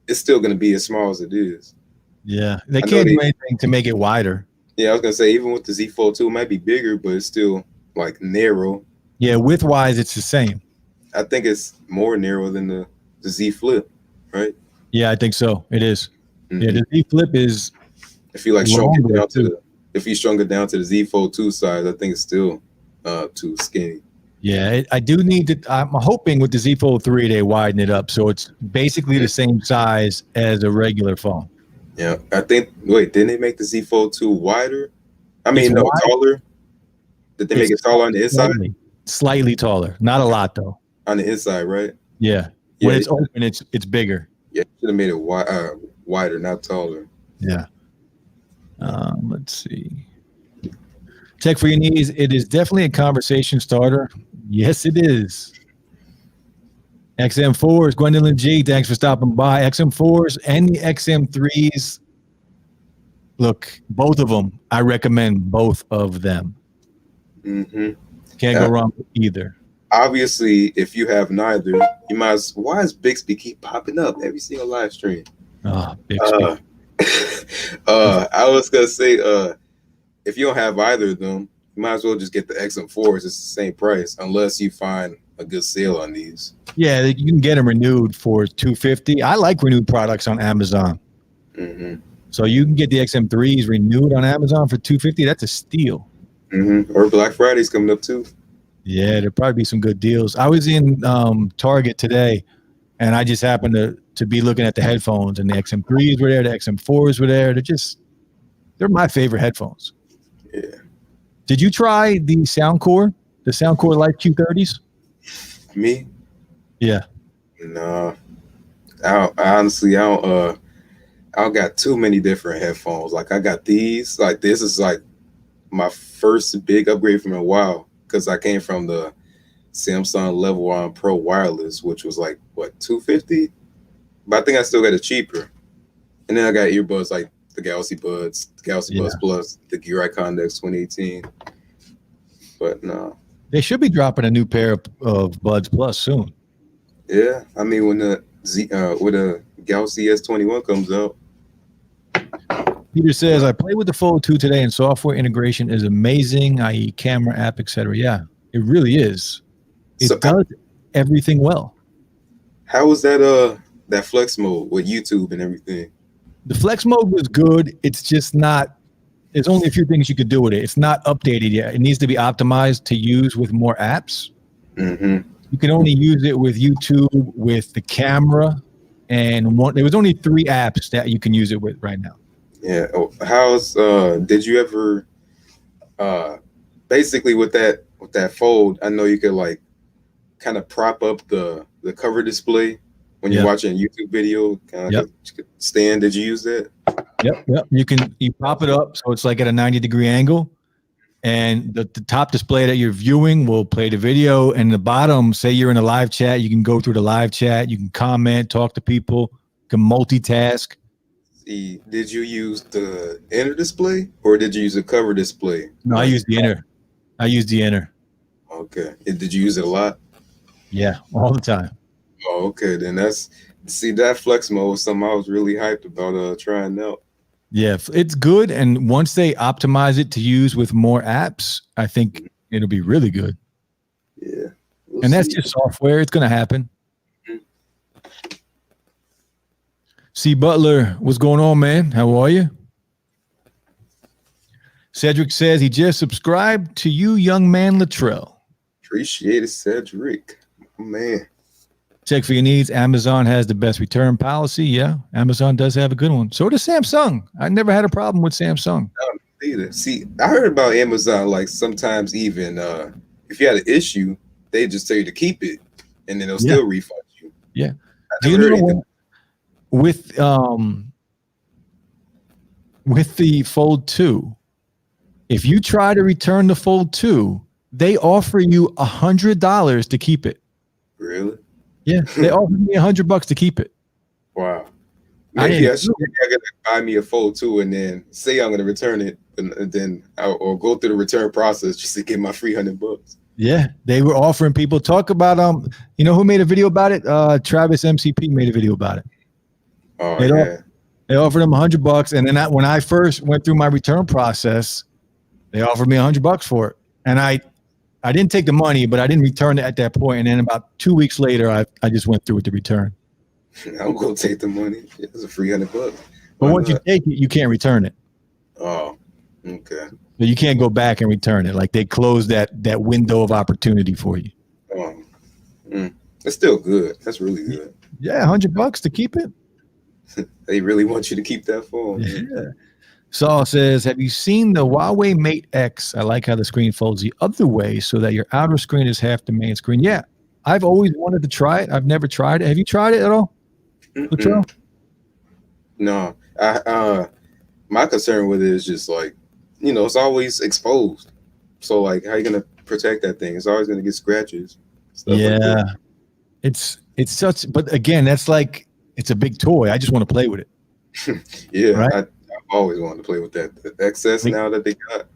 it's still going to be as small as it is. Yeah, they can't do anything to make it wider. Yeah, I was going to say, even with the Z Fold 2, it might be bigger, but it's still like narrow. Yeah, width-wise, it's the same. I think it's more narrow than the Z Flip, right? Yeah, I think so. It is. Mm-hmm. Yeah, the Z Flip is. If you like shrunk it down to the Z Fold 2 size, I think it's still too skinny. Yeah, I do need to. I'm hoping with the Z Fold 3 they widen it up so it's basically the same size as a regular phone. Yeah, I think. Wait, didn't they make the Z Fold 2 wider? I mean, no, taller. Did they make it taller on the inside? Slightly taller, not a lot though. On the inside, right? Yeah. When it's open, it's bigger. Yeah, should have made it wider, not taller. Yeah. Let's see. Tech for your knees. It is definitely a conversation starter. Yes, it is. XM4s, Gwendolyn G, thanks for stopping by. XM4s and the XM3s. Look, both of them. I recommend both of them. Mm-hmm. Can't go wrong with either. Obviously, if you have neither, you might as why does Bixby keep popping up every single live stream? Oh, Bixby. I was gonna say, if you don't have either of them, you might as well just get the XM4s. It's the same price, unless you find a good sale on these. Yeah, you can get them renewed for $250. I like renewed products on Amazon. Mm-hmm. So you can get the XM3s renewed on Amazon for $250. That's a steal. Mm-hmm. Or Black Friday's coming up too. Yeah, there'll probably be some good deals. I was in Target today, and I just happened to be looking at the headphones, and the XM3s were there, the XM4s were there. They're my favorite headphones. Yeah. Did you try the Soundcore Life Q30s? Me? Yeah. No. I don't got too many different headphones. Like I got these. Like this is like my first big upgrade from a while because I came from the Samsung Level 1 Pro Wireless, which was like what, $250? But I think I still got it cheaper. And then I got earbuds like the Galaxy Buds, the Galaxy Buds Plus, the Gear Icon X 2018. But no. They should be dropping a new pair of Buds Plus soon. Yeah, I mean when the Galaxy S21 comes out. Peter says, I played with the Fold 2 today and software integration is amazing, i.e. camera, app, etc. Yeah, it really is. It does everything well. How was that flex mode with YouTube and everything? The flex mode was good. It's just not, there's only a few things you could do with it. It's not updated yet. It needs to be optimized to use with more apps. Mm-hmm. You can only use it with YouTube, with the camera, and there was only 3 apps that you can use it with right now. Yeah. Did you ever basically with that Fold, I know you could like kind of prop up the cover display when you're watching a YouTube video, kind of stand. Did you use that? Yep. You prop it up so it's like at a 90-degree angle, and the top display that you're viewing will play the video, and the bottom, say you're in a live chat, you can go through the live chat, you can comment, talk to people, you can multitask. Did you use the inner display or did you use a cover display? No, I use the inner. I use the inner. Okay. And did you use it a lot? Yeah, all the time. Oh, okay. Then that flex mode was something I was really hyped about trying out. Yeah, it's good. And once they optimize it to use with more apps, I think it'll be really good. Yeah. And that's just software. It's going to happen. C. Butler, what's going on, man? How are you? Cedric says he just subscribed to you, young man Latrell. Appreciate it, Cedric. Oh, man. Check for your needs. Amazon has the best return policy. Yeah, Amazon does have a good one. So does Samsung. I never had a problem with Samsung. I don't either. See, I heard about Amazon, like sometimes even if you had an issue, they just tell you to keep it and then they'll still refund you. Yeah. Do you know with the Fold 2, if you try to return the Fold 2, they offer you $100 to keep it. Really? Yeah, they offered me $100 to keep it. Wow. Maybe I gotta buy me a Fold 2 and then say I'm gonna return it, and then I'll go through the return process just to get my free $100. Yeah, they were offering people. Talk about you know who made a video about it? Travis MCP made a video about it. Oh they offered him $100, and then when I first went through my return process, they offered me $100 for it, and I didn't take the money, but I didn't return it at that point. And then about 2 weeks later, I just went through with the return. I'm gonna take the money. It's a free $100. But once you take it, you can't return it. Oh, okay. So you can't go back and return it. Like they closed that window of opportunity for you. It's still good. That's really good. Yeah, $100 to keep it. They really want you to keep that phone. Yeah. Saul says, have you seen the Huawei Mate X? I like how the screen folds the other way so that your outer screen is half the main screen. Yeah, I've always wanted to try it. I've never tried it. Have you tried it at all? No. My concern with it is just like, it's always exposed. So like, how are you gonna protect that thing? It's always gonna get scratches. Yeah, it's such. But again, that's like it's a big toy. I just want to play with it. Yeah, right? I've always wanted to play with that. The XS now that they got.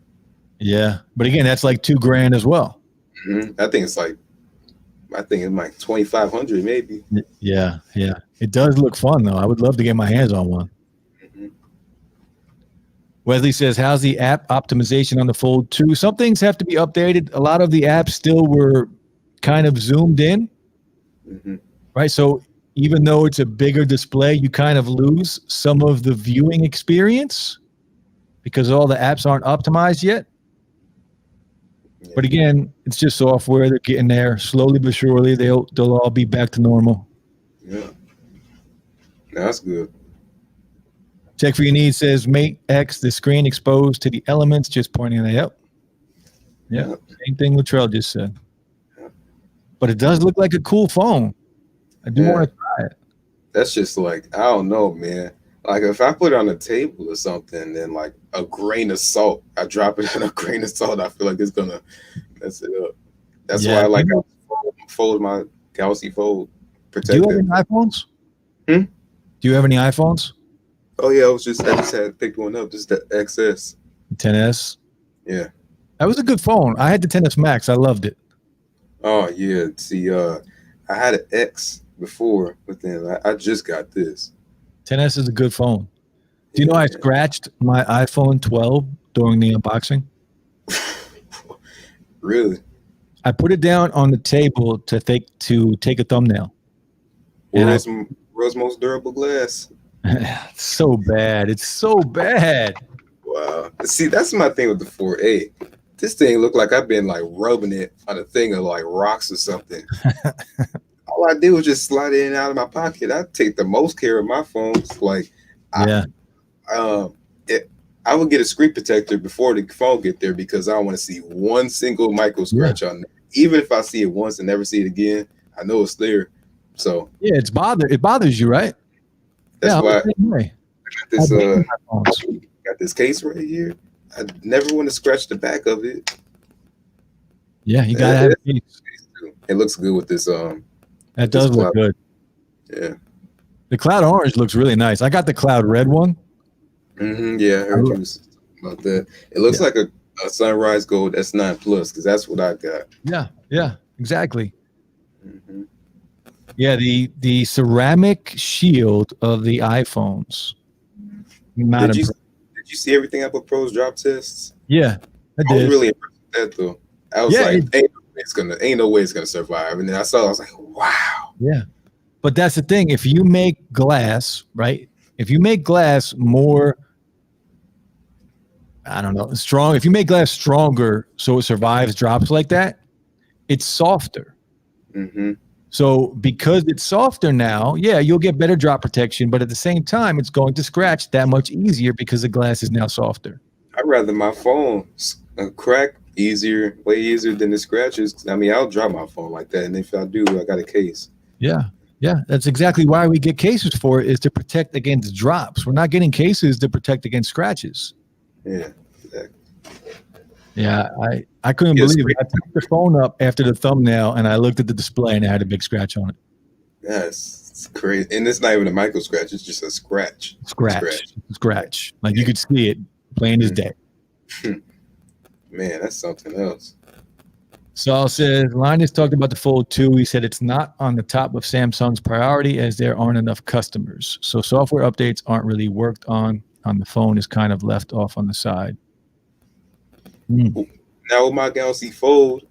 Yeah, but again, that's like $2,000 as well. I think it's like 2,500 maybe. Yeah. It does look fun though. I would love to get my hands on one. Wesley says, how's the app optimization on the Fold 2? Some things have to be updated. A lot of the apps still were kind of zoomed in, right? So even though it's a bigger display, you kind of lose some of the viewing experience because all the apps aren't optimized yet. Yeah. But again, it's just software. They're getting there slowly but surely. They'll all be back to normal. Yeah, that's good. Check for your needs says Mate X, the screen exposed to the elements, just pointing it out. Yeah, same thing Latrell just said. Yeah. But it does look like a cool phone. I do want to try it. That's just like, I don't know, man. Like if I put it on a table or something, then like a grain of salt, I drop it in a grain of salt, I feel like it's gonna mess it up. That's why I like fold my Galaxy Fold. Do you have any iPhones? Do you have any iPhones? Oh yeah, I just had picked one up, just the XS. 10S? Yeah. That was a good phone. I had the 10S Max. I loved it. Oh yeah. See, I had an X before, but then I just got this. 10S is a good phone. Do you know I scratched my iPhone 12 during the unboxing? Really? I put it down on the table to take a thumbnail. World's most durable glass. It's so bad. It's so bad. Wow. See, that's my thing with the 4A. This thing looked like I've been like rubbing it on a thing of like rocks or something. All I did was just slide it in and out of my pocket. I take the most care of my phones. Like, I would get a screen protector before the phone get there because I don't want to see one single micro scratch on there. Even if I see it once and never see it again, I know it's there. So yeah, it bothers you, right? That's why I got this case right here. I never want to scratch the back of it. Yeah, you gotta have a case. It looks good with this. That does look good. Yeah. The cloud orange looks really nice. I got the cloud red one. Yeah, I heard you was about that. It looks like a sunrise gold S9 Plus because that's what I got. Yeah, exactly. Hmm Yeah, the ceramic shield of the iPhones. Not Did you impressed. did you see everything Apple Pros drop tests? Yeah, I I was did. really impressed with that though. I was Yeah, like, ain't no way it's gonna survive. And then I saw, I was like, wow. yeah. But that's the thing. If you make glass, right? If you make glass more, I don't know, strong. If you make glass stronger so it survives drops like that, it's softer. Hmm So because it's softer now, yeah, you'll get better drop protection, but at the same time, it's going to scratch that much easier because the glass is now softer. I'd rather my phone crack way easier than the scratches. I mean, I'll drop my phone like that, and if I do, I got a case. Yeah, that's exactly why we get cases for it, is to protect against drops. We're not getting cases to protect against scratches. Yeah, exactly. Yeah, I couldn't Yes, believe it. I picked the phone up after the thumbnail and I looked at the display and it had a big scratch on it. yes, it's crazy, and it's not even a micro scratch; it's just a scratch. Scratch. Like you could see it plain as day. Man, that's something else. Saul says, Linus talked about the Fold 2. He said it's not on the top of Samsung's priority as there aren't enough customers. So software updates aren't really worked on the phone, is kind of left off on the side. Now with my Galaxy Fold,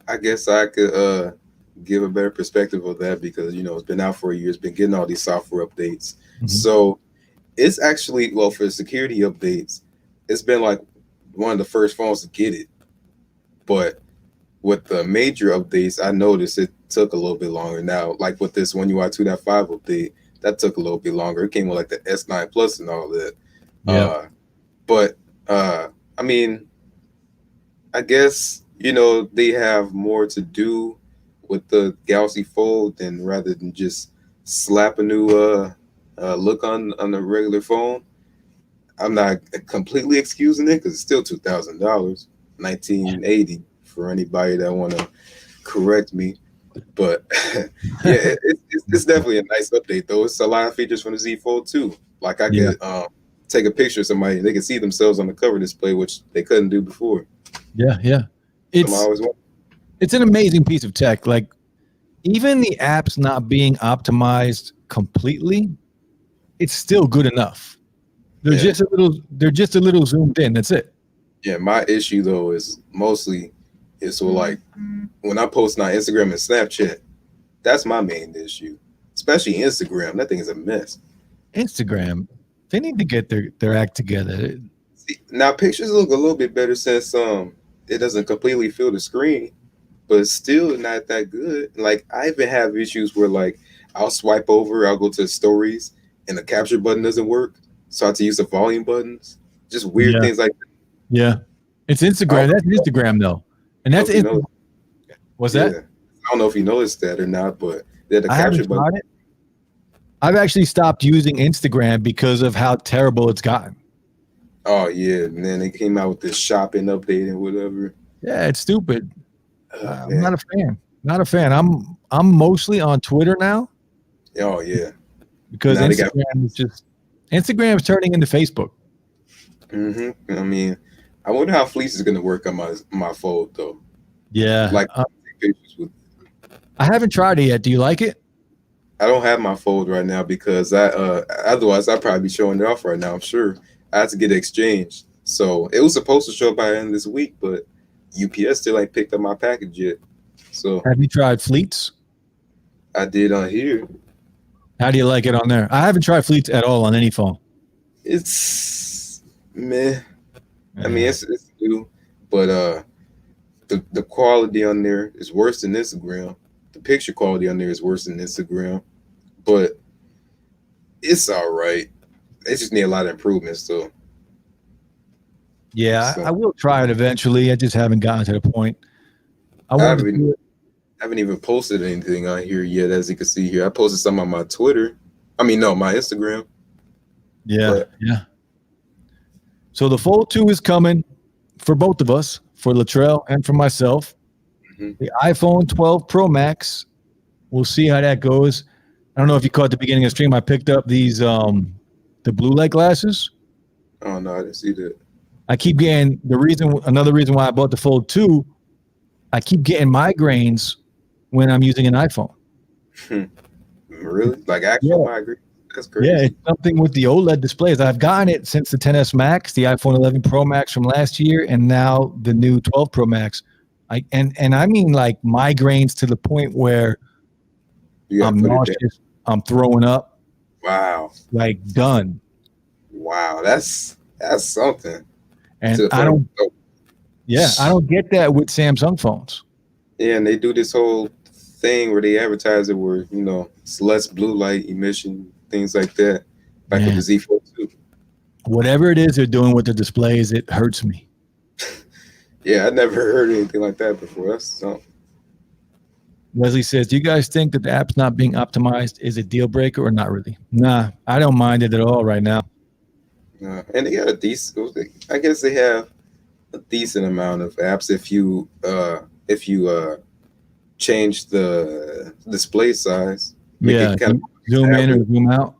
I guess I could give a better perspective of that because it's been out for a year. It's been getting all these software updates. So it's actually, for security updates, it's been like one of the first phones to get it. But with the major updates, I noticed it took a little bit longer. Now, like with this One UI 2.5 update, that took a little bit longer. It came with like the S9 Plus and all that. Yeah. But I mean, I guess they have more to do with the Galaxy Fold than rather than just slap a new look on the regular phone. I'm not completely excusing it because it's still $2,000, $1,980 for anybody that want to correct me. But yeah, it's definitely a nice update though. It's a lot of features from the Z Fold too. Like I could take a picture of somebody, they can see themselves on the cover display, which they couldn't do before. Yeah. It's an amazing piece of tech. Like even the apps not being optimized completely, it's still good enough. They're just a little zoomed in. That's it. Yeah, my issue though is mostly like when I post on Instagram and Snapchat, that's my main issue. Especially Instagram. That thing is a mess. Instagram, they need to get their act together. See, now pictures look a little bit better since it doesn't completely fill the screen, but it's still not that good. Like I even have issues where like I'll swipe over, I'll go to stories, and the capture button doesn't work. So I have to use the volume buttons. Just weird things like that. Yeah. It's Instagram. That's Instagram though. And that's it. What's that? I don't know if you noticed that or not, but the capture button. I've actually stopped using Instagram because of how terrible it's gotten. Oh yeah, and then they came out with this shopping update and whatever. Yeah, it's stupid. I'm not a fan. Not a fan. I'm mostly on Twitter now. Oh yeah, because Instagram is turning into Facebook. I mean, I wonder how Fleece is going to work on my Fold though. Yeah, like I haven't tried it yet. Do you like it? I don't have my Fold right now because otherwise I'd probably be showing it off right now. I'm sure I have to get it exchanged. So it was supposed to show up by the end of this week, but UPS still ain't picked up my package yet. So have you tried Fleets? I did on here. How do you like it on there? I haven't tried Fleets at all on any phone. It's meh. I mean, it's new, but the quality on there is worse than Instagram. The picture quality on there is worse than Instagram, but it's all right. It just need a lot of improvements, though. Yeah, I will try it eventually. I just haven't gotten to the point. I haven't even posted anything on here yet, as you can see here. I posted some on my Twitter. I mean, no, my Instagram. Yeah. So the Fold 2 is coming for both of us, for Latrell and for myself. The iPhone 12 Pro Max, we'll see how that goes. I don't know if you caught the beginning of the stream. I picked up these the blue light glasses. Oh no, I didn't see that. I keep getting another reason why I bought the Fold 2. I keep getting migraines when I'm using an iPhone. Really? Like actual migraine? That's crazy. Yeah, it's something with the OLED displays. I've gotten it since the XS Max, the iPhone 11 Pro Max from last year, and now the new 12 Pro Max. And I mean like migraines to the point where I'm nauseous, I'm throwing up. Wow. Like done. Wow, that's something. And I don't get that with Samsung phones. Yeah, and they do this whole thing where they advertise it where, you know, it's less blue light emission, things like that. Like with the Z Fold 2. Whatever it is they're doing with the displays, it hurts me. Yeah, I never heard anything like that before. That's something. Leslie says, do you guys think that the app's not being optimized is a deal breaker or not really? Nah, I don't mind it at all right now. And they got a decent, I guess they have a decent amount of apps if you change the display size. Yeah, kind of zoom in or zoom out.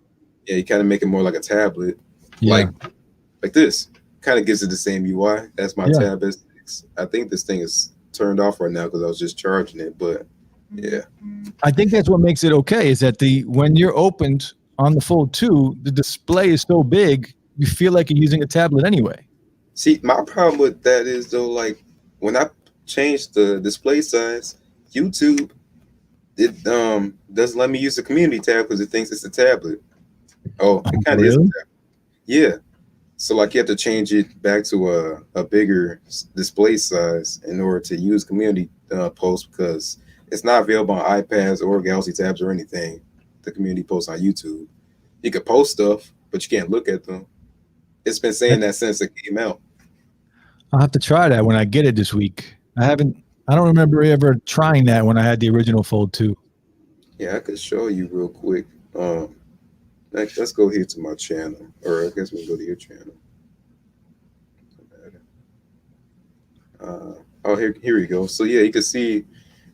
Yeah, you kind of make it more like a tablet. Yeah. Like this. Kind of gives it the same UI as my Tab S6. I think this thing is turned off right now because I was just charging it, but yeah. I think that's what makes it okay, is that when you're opened on the Fold 2, the display is so big, you feel like you're using a tablet anyway. See, my problem with that is though, like when I changed the display size, YouTube, it doesn't let me use the community tab because it thinks it's a tablet. Oh, it kind of is a tablet. Yeah. So like you have to change it back to a bigger display size in order to use community posts because it's not available on iPads or Galaxy Tabs or anything. The community posts on YouTube. You could post stuff, but you can't look at them. It's been saying that since it came out. I'll have to try that when I get it this week. I don't remember ever trying that when I had the original Fold 2. Yeah, I could show you real quick. Let's go here to my channel, or I guess we can go to your channel. Oh, here we go. So yeah, you can see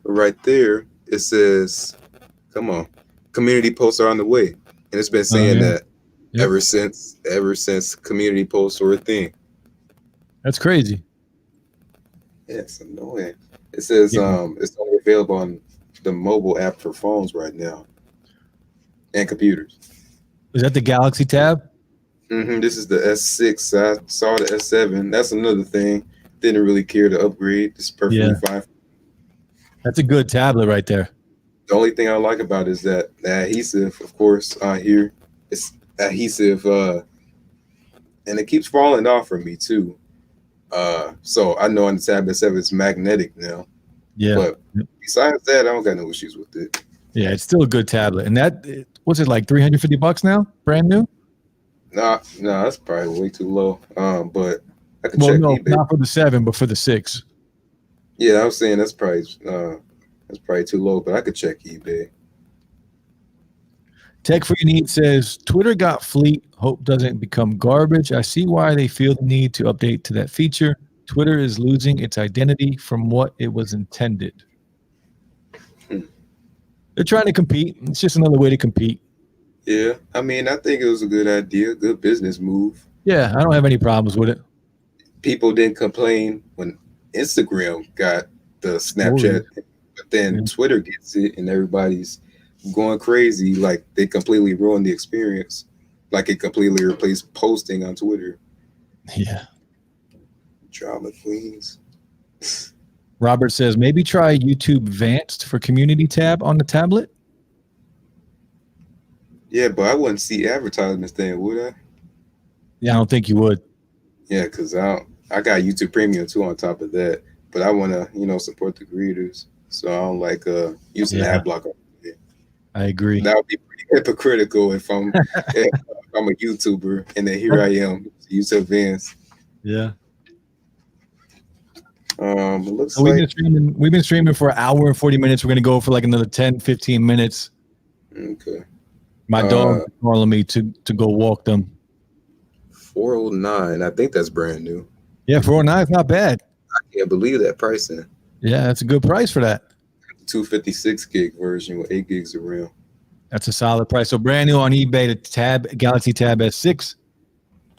right there. It says, "Come on, community posts are on the way," and it's been saying that ever since community posts were a thing. That's crazy. Yeah, it's annoying. It says it's only available on the mobile app for phones right now and computers. Is that the Galaxy Tab? This is the S6. I saw the S7. That's another thing. Didn't really care to upgrade. It's perfectly fine. That's a good tablet right there. The only thing I like about it is that the adhesive, of course, on here, it's adhesive, and it keeps falling off for me too. So I know on the Tab S7 it's magnetic now. Yeah. But besides that, I don't got no issues with it. Yeah, it's still a good tablet. And that, what's it, like $350 now? Brand new? Nah, that's probably way too low. But I could check eBay. Not for the 7, but for the 6. Yeah, I was saying that's probably too low, but I could check eBay. Tech for Your Need says, Twitter got fleet. Hope doesn't become garbage. I see why they feel the need to update to that feature. Twitter is losing its identity from what it was intended. They're trying to compete. It's just another way to compete. Yeah, I mean, I think it was a good idea, good business move. Yeah, I don't have any problems with it. People didn't complain when Instagram got the Snapchat, but then Twitter gets it and everybody's going crazy. Like they completely ruined the experience. Like it completely replaced posting on Twitter. Yeah. Drama queens. Robert says, maybe try YouTube Advanced for Community tab on the tablet. Yeah, but I wouldn't see advertisements then, would I? Yeah, I don't think you would. Yeah, because I got YouTube Premium too on top of that. But I want to, support the creators. So I don't like using ad blocker. I agree. That would be pretty hypocritical if I'm a YouTuber and then here I am, YouTube Advanced. Yeah. It looks so we've been streaming for an hour and 40 minutes. We're gonna go for like another 10, 15 minutes. Okay. My dog is calling me to go walk them. 409. I think that's brand new. Yeah, 409 is not bad. I can't believe that pricing. Yeah, that's a good price for that. 256 gig version with 8 gigs of RAM. That's a solid price. So brand new on eBay, the Galaxy Tab S6,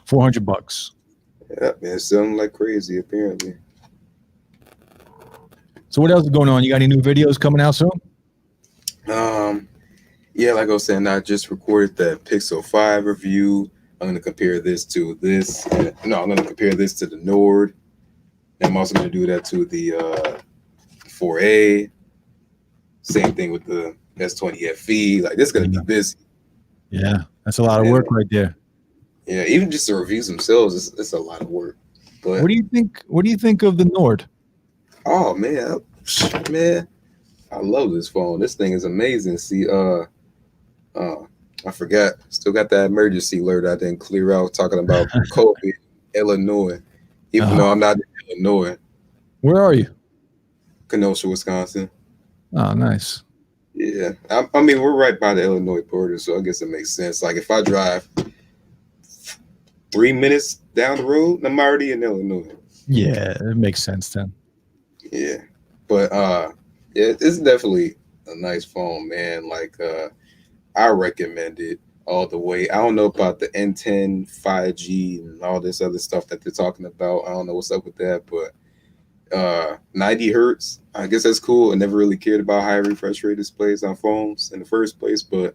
$400. Yeah, man, selling like crazy apparently. So what else is going on? You got any new videos coming out soon? Yeah, like I was saying, I just recorded the Pixel 5 review. I'm gonna compare this to this. No, I'm gonna compare this to the Nord. And I'm also gonna do that to the 4A. Same thing with the S20 FE. Like, this is gonna be busy. Yeah, that's a lot of work right there. Yeah, even just the reviews themselves, it's a lot of work. But what do you think? What do you think of the Nord? oh man, I love this phone. This thing is amazing. See, I forgot. Still got that emergency alert I didn't clear out talking about COVID, Illinois. Even though I'm not in Illinois. Where are you? Kenosha, Wisconsin. Oh, nice. Yeah, I mean, we're right by the Illinois border, so I guess it makes sense. Like, if I drive 3 minutes down the road, I'm already in Illinois. Yeah, it makes sense then. Yeah, but yeah, it's definitely a nice phone, man. Like, I recommend it all the way. I don't know about the N10 5G and all this other stuff that they're talking about. I don't know what's up with that, but 90 hertz, I guess that's cool. I never really cared about high refresh rate displays on phones in the first place, but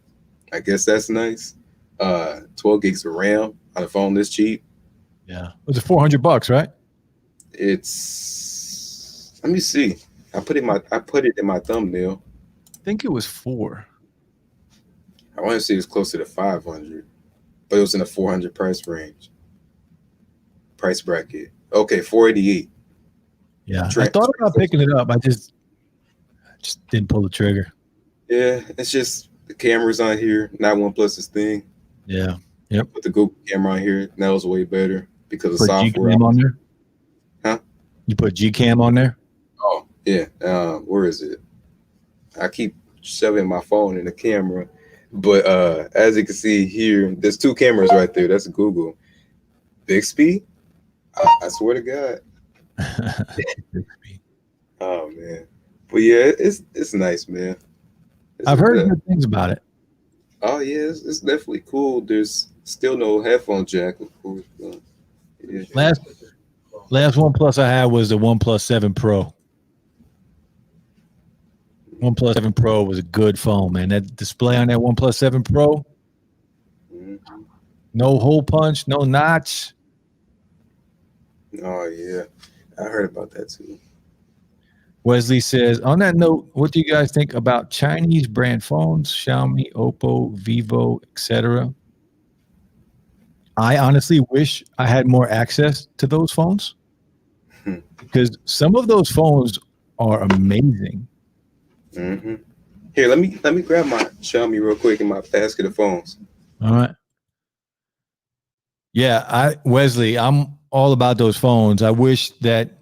I guess that's nice. 12 gigs of RAM on a phone this cheap. Yeah, it was $400, right? It's, let me see. I put it in my thumbnail. I think it was 4. I want to say it's closer to 500, but it was in a 400 price bracket. Okay, 488. Yeah, I thought about picking it up. I just didn't pull the trigger. Yeah, it's just the camera's on here, not OnePlus's thing. Yeah, yep. Put the Google camera on here. That was way better because of software. Gcam on there? Huh? You put Gcam on there? Oh, yeah. Where is it? I keep shoving my phone in the camera. But as you can see here, there's 2 cameras right there. That's Google. Bixby? I swear to God. Oh man. But yeah, it's nice, man. I've heard good things about it. Oh yeah, it's definitely cool. There's still no headphone jack, of course. Yeah. Last OnePlus I had was the OnePlus 7 Pro. OnePlus 7 Pro was a good phone, man. That display on that OnePlus 7 Pro, no hole punch, no notch. Oh yeah, I heard about that too. Wesley says, on that note, what do you guys think about Chinese brand phones, Xiaomi, Oppo, Vivo, etc.? I honestly wish I had more access to those phones because some of those phones are amazing. Mm-hmm. Here, let me grab my Xiaomi real quick in my basket of phones. All right. Yeah, Wesley, I'm all about those phones. I wish that,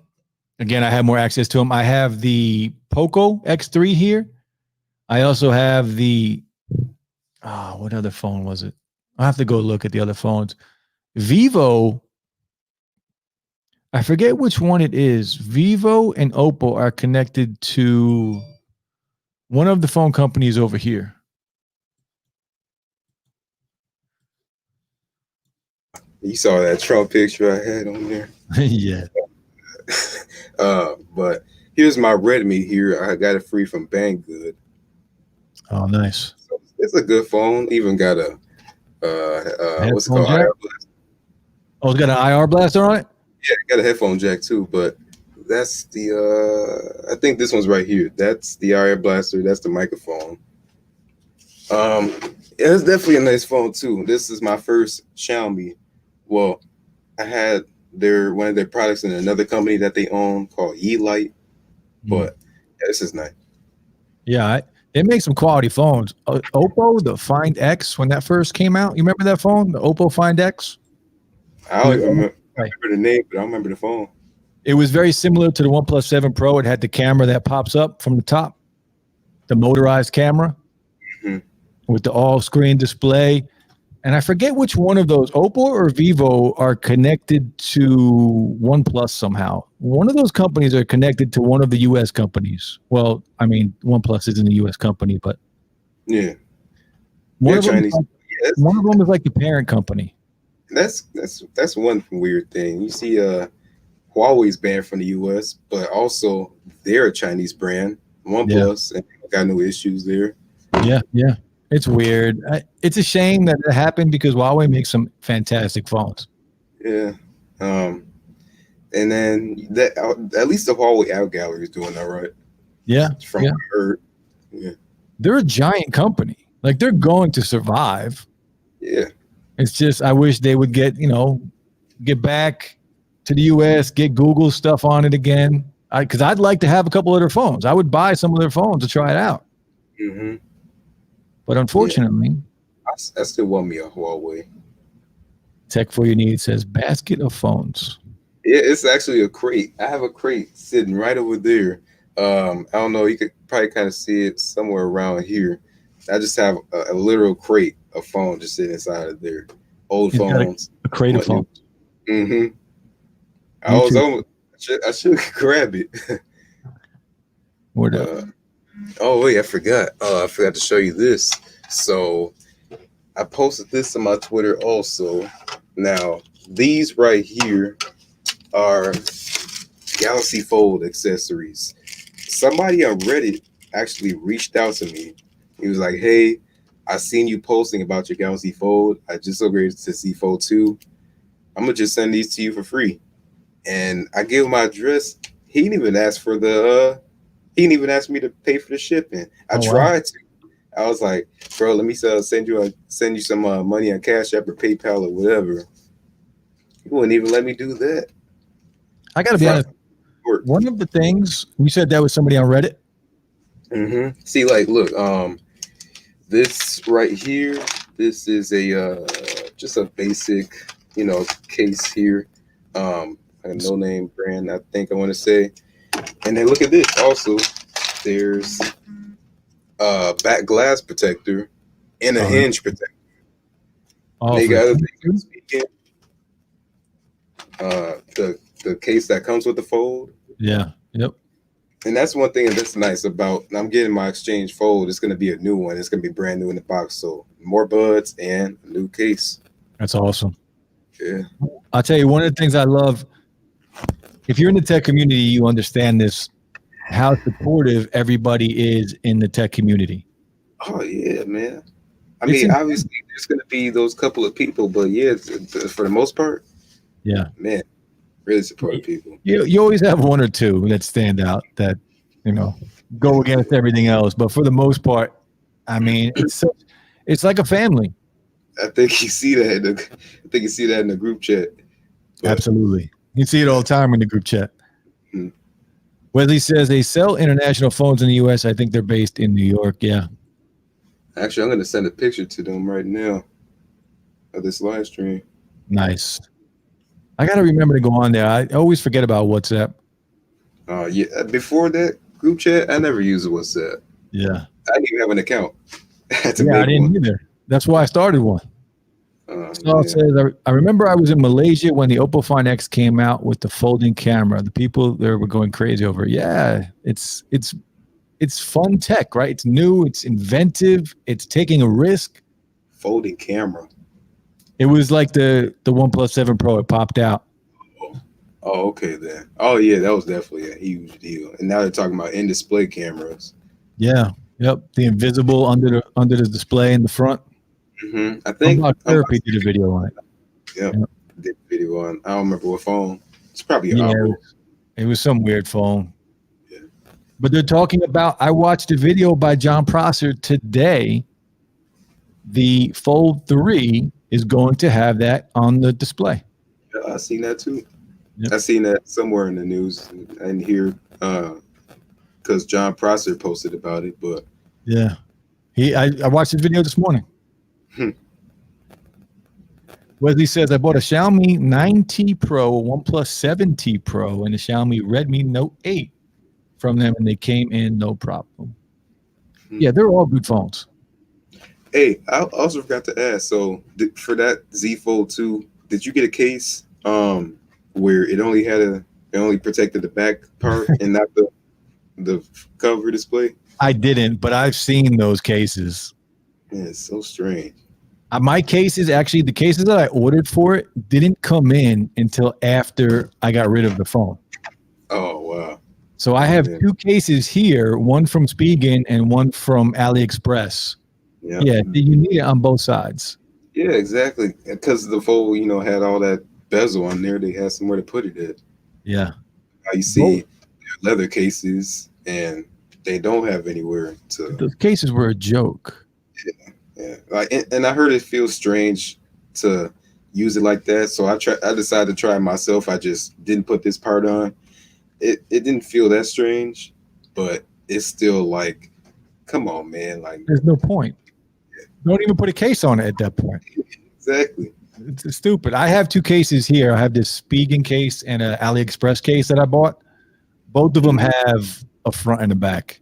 again, I had more access to them. I have the Poco X3 here. I also have the, what other phone was it? I have to go look at the other phones. Vivo, I forget which one it is. Vivo and Oppo are connected to one of the phone companies over here. You saw that Trump picture I had on there. Yeah. But here's my Redmi here. I got it free from Banggood. Oh, nice. So it's a good phone. Even got a what's it called? IR blaster. Oh, it's got an IR blaster on it? Yeah, got a headphone jack too, but that's the I think this one's right here. That's the IR blaster, that's the microphone. Yeah, it's definitely a nice phone too. This is my first Xiaomi. Well, I had one of their products in another company that they own called Yeelight, but yeah, this is nice. Yeah, it makes some quality phones. Oppo, the Find X, when that first came out, you remember that phone, the Oppo Find X? I don't even remember the name, but I remember the phone. It was very similar to the OnePlus 7 Pro. It had the camera that pops up from the top, the motorized camera with the all-screen display. And I forget which one of those, Oppo or Vivo, are connected to OnePlus somehow. One of those companies are connected to one of the U.S. companies. Well, I mean, OnePlus isn't a U.S. company, but yeah. One They're of them, Chinese. Yeah, one of them is like the parent company. that's one weird thing. You see, Huawei's banned from the U.S., but also they're a Chinese brand, Yeah, OnePlus, and got no issues there. yeah. It's weird. It's a shame that it happened because Huawei makes some fantastic phones. Yeah. And then that at least the Huawei Out Gallery is doing all right. Yeah, From what I heard. Yeah. they're a giant company. Like they're going to survive. Yeah. It's just I wish they would get back to the U.S., get Google stuff on it again. Because I'd like to have a couple of their phones. I would buy some of their phones to try it out. Mm-hmm. But unfortunately, I still want me a Huawei. Tech for Your Needs says basket of phones. Yeah, it's actually a crate. I have a crate sitting right over there. I don't know. You could probably kind of see it somewhere around here. I just have a literal crate of phone just sitting inside of there. Old You've got phones. a crate of phones. Mm-hmm. I should grab it. Word up. Oh wait, I forgot. I forgot to show you this. So I posted this on my Twitter also. Now these right here are Galaxy Fold accessories. Somebody on Reddit actually reached out to me. He was like, "Hey, I seen you posting about your Galaxy Fold. I just upgraded to Z Fold 2. I'm gonna just send these to you for free." And I gave him my address. He didn't even ask for he didn't even ask me to pay for the shipping. I tried to. I was like, "Bro, let me send you some money on Cash App or PayPal or whatever." He wouldn't even let me do that. I got to be honest. One of the things you said that was somebody on Reddit. Mm-hmm. See, like, look, this right here. This is a just a basic, case here. A no-name brand, I think I want to say. And then look at this. Also, there's a back glass protector and a hinge protector. They got other things speaking. The case that comes with the Fold. Yeah. Yep. And that's one thing that's nice about. I'm getting my Exchange Fold. It's going to be a new one. It's going to be brand new in the box. So more buds and a new case. That's awesome. Yeah. I'll tell you, one of the things I love, if you're in the tech community, you understand this, how supportive everybody is in the tech community. Oh, yeah, man. I mean, obviously, there's going to be those couple of people, but yeah, for the most part, yeah, man, really supportive people. You always have one or two that stand out that, go against everything else. But for the most part, I mean, it's like a family. I think you see that. In the group chat. But, absolutely, you see it all the time in the group chat. Mm-hmm. Wesley says they sell international phones in the U.S. I think they're based in New York. Yeah. Actually, I'm going to send a picture to them right now of this live stream. Nice. I got to remember to go on there. I always forget about WhatsApp. Yeah. Before that group chat, I never used WhatsApp. Yeah. I didn't even have an account. I didn't either. That's why I started one. Saul says, I remember I was in Malaysia when the Oppo Find X came out with the folding camera. The people there were going crazy over it. Yeah, it's fun tech, right? It's new. It's inventive. It's taking a risk. Folding camera. It was like the OnePlus 7 Pro. It popped out. Oh, okay then. Oh, yeah, that was definitely a huge deal. And now they're talking about in-display cameras. Yeah. Yep. The invisible under the display in the front. Mm-hmm. I think Therapy did a video on it. Yep. Did a video on. I don't remember what phone. It's probably an it was some weird phone. Yeah. But they're talking about. I watched a video by John Prosser today. The Fold 3 is going to have that on the display. Yeah, I seen that too. Yep. I seen that somewhere in the news and here because John Prosser posted about it. But yeah, I watched his video this morning. Wesley says, I bought a Xiaomi 9T Pro, a OnePlus 7T Pro, and a Xiaomi Redmi Note 8 from them, and they came in no problem. Yeah, they're all good phones. Hey, I also forgot to ask. So for that Z Fold 2, did you get a case where it only protected the back part and not the cover display? I didn't, but I've seen those cases. Yeah, it's so strange. My cases, actually, the cases that I ordered for it didn't come in until after I got rid of the phone. Oh wow. So I Oh have man. 2 cases here, one from Spigen and one from AliExpress. Yeah. Yeah, you need it on both sides. Yeah, exactly. Because the fold, had all that bezel on there. They had somewhere to put it at. Yeah. Now you Both. see leather cases, and they don't have anywhere to. Those cases were a joke. Yeah, like, and I heard it feels strange to use it like that. So I decided to try it myself. I just didn't put this part on. It didn't feel that strange, but it's still like, come on, man. Like, There's no point. Don't even put a case on it at that point. exactly. It's stupid. I have 2 cases here. I have this Spigen case and an AliExpress case that I bought. Both of them have a front and a back.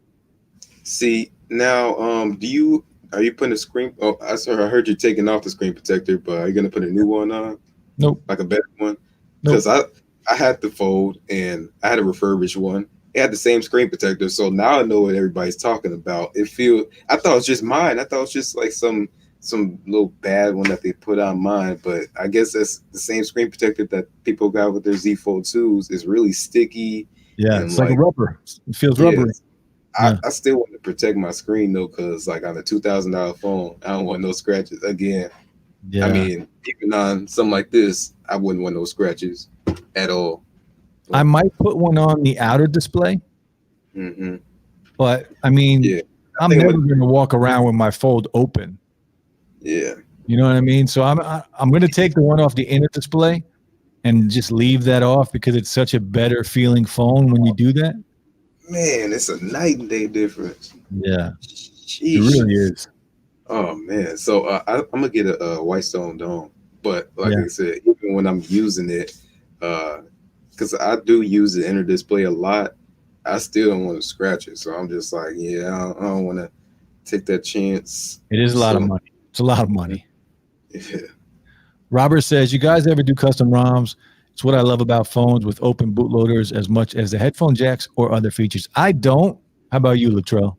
See now, are you putting a screen? Oh, I heard you're taking off the screen protector, but are you gonna put a new one on, Nope. like a better one? Nope. Because I had the fold and I had a refurbished one. It had the same screen protector, so now I know what everybody's talking about. I thought it was just mine. I thought it was just like some little bad one that they put on mine, but I guess that's the same screen protector that people got with their Z Fold 2s. It's really sticky. Yeah, And it's like a rubber. It feels yeah, rubbery. I still want to protect my screen though, because like on a $2,000 phone, I don't want no scratches again. Yeah. I mean, even on something like this, I wouldn't want no scratches at all. I might put one on the outer display, Mm-hmm. but I mean, Yeah, I'm never going to walk around with my fold open. yeah. You know what I mean? So I'm going to take the one off the inner display and just leave that off because it's such a better feeling phone when you do that. Man, it's a night and day difference. Yeah, Sheesh. it really is. Oh man, so I'm gonna get a white stone dome, but like Yeah. I said, even when I'm using it, because I do use the inner display a lot, I still don't want to scratch it. So I'm just like, yeah, I don't want to take that chance. It is a lot of money. It's a lot of money. Yeah. Robert says, you guys ever do custom ROMs? It's what I love about phones with open bootloaders as much as the headphone jacks or other features. I don't. How about you, Latrell?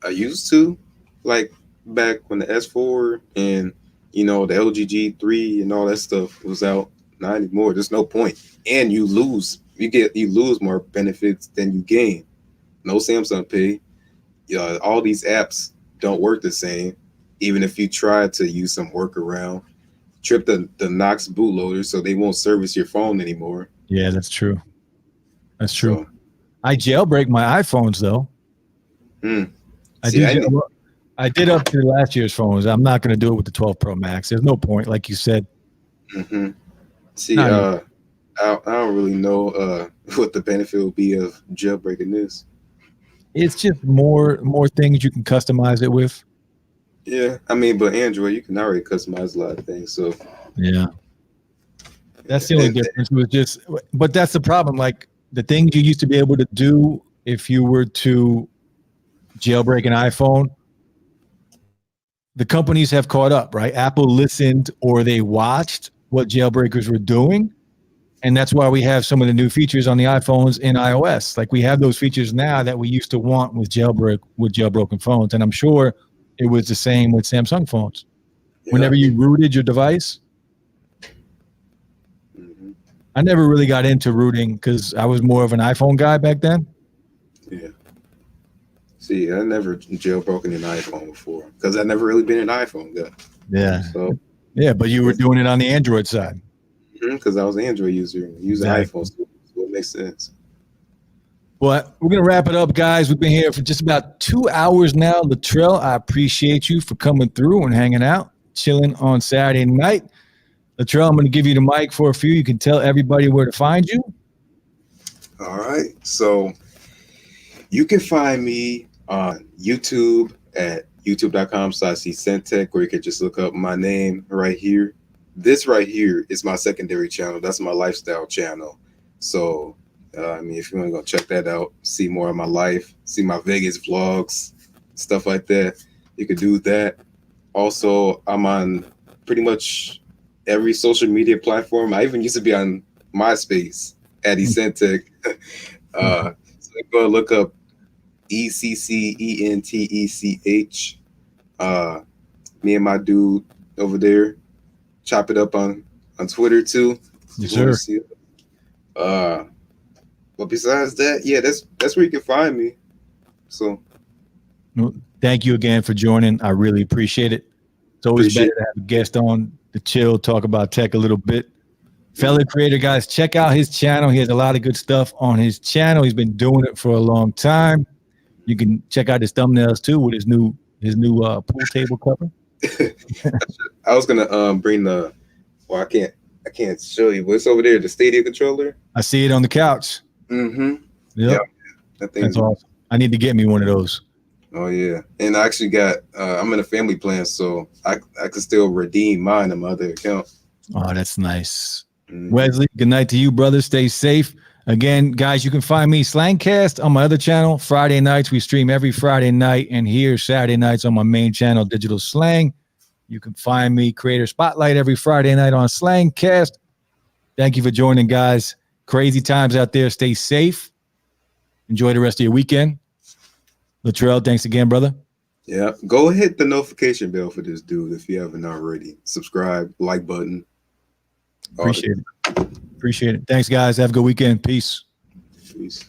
I used to, like back when the S4 and the LG G3 and all that stuff was out. Not anymore. There's no point, and you lose. You lose more benefits than you gain. No Samsung Pay. All these apps don't work the same. Even if you try to use some workaround, trip the Knox bootloader, so they won't service your phone anymore. Yeah, that's true. That's true. So, I jailbreak my iPhones though. I did up to last year's phones. I'm not going to do it with the 12 Pro Max. There's no point, like you said. mm-hmm. See, I don't really know what the benefit will be of jailbreaking this. It's just more things you can customize it with. Yeah, I mean, but Android, you can already customize a lot of things. So yeah, that's the only difference. But that's the problem. Like the things you used to be able to do if you were to jailbreak an iPhone, the companies have caught up, right? Apple listened or they watched what jailbreakers were doing. And that's why we have some of the new features on the iPhones in iOS. Like we have those features now that we used to want with jailbroken phones. And I'm sure it was the same with Samsung phones. Yeah. Whenever you rooted your device, I never really got into rooting because I was more of an iPhone guy back then. Yeah. See, I never jailbroken an iPhone before because I never really been an iPhone guy. Yeah. So. Yeah, but you were doing it on the Android side. Because I was an Android user, using iPhones, so it makes sense. Well, we're going to wrap it up, guys. We've been here for just about 2 hours now. Latrell, I appreciate you for coming through and hanging out, chilling on Saturday night. Latrell, I'm going to give you the mic for a few. You can tell everybody where to find you. All right. So you can find me on YouTube at youtube.com/ccentech, or you can just look up my name right here. This right here is my secondary channel. That's my lifestyle channel. So, if you want to go check that out, see more of my life, see my Vegas vlogs, stuff like that, you could do that. Also, I'm on pretty much every social media platform. I even used to be on MySpace at Ecentech. So go look up ECCENTECH. Me and my dude over there chop it up on Twitter too. Yes, sir. See it. But besides that, yeah, that's where you can find me. So Well, thank you again for joining. I really appreciate it. It's always better to have a guest on to chill, talk about tech a little bit. Fellow creator, guys, check out his channel. He has a lot of good stuff on his channel. He's been doing it for a long time. You can check out his thumbnails too with his new pool table cover. I was gonna bring the. Well, I can't show you. What's over there? The Stadia controller. I see it on the couch. Mm-hmm. Yep. Yeah, that's awesome. I need to get me one of those. Oh yeah, and I actually got. I'm in a family plan, so I can still redeem mine on my other account. Oh, that's nice. Wesley, good night to you, brother. Stay safe. Again, guys, you can find me Slangcast on my other channel. Friday nights, we stream every Friday night, and here Saturday nights on my main channel, Digital Slang. You can find me Creator Spotlight every Friday night on Slangcast. Thank you for joining, guys. Crazy times out there. Stay safe. Enjoy the rest of your weekend. Latrell, thanks again, brother. Yeah, go hit the notification bell for this dude if you haven't already. Subscribe, like button. Appreciate it. Thanks, guys. Have a good weekend. Peace. Peace.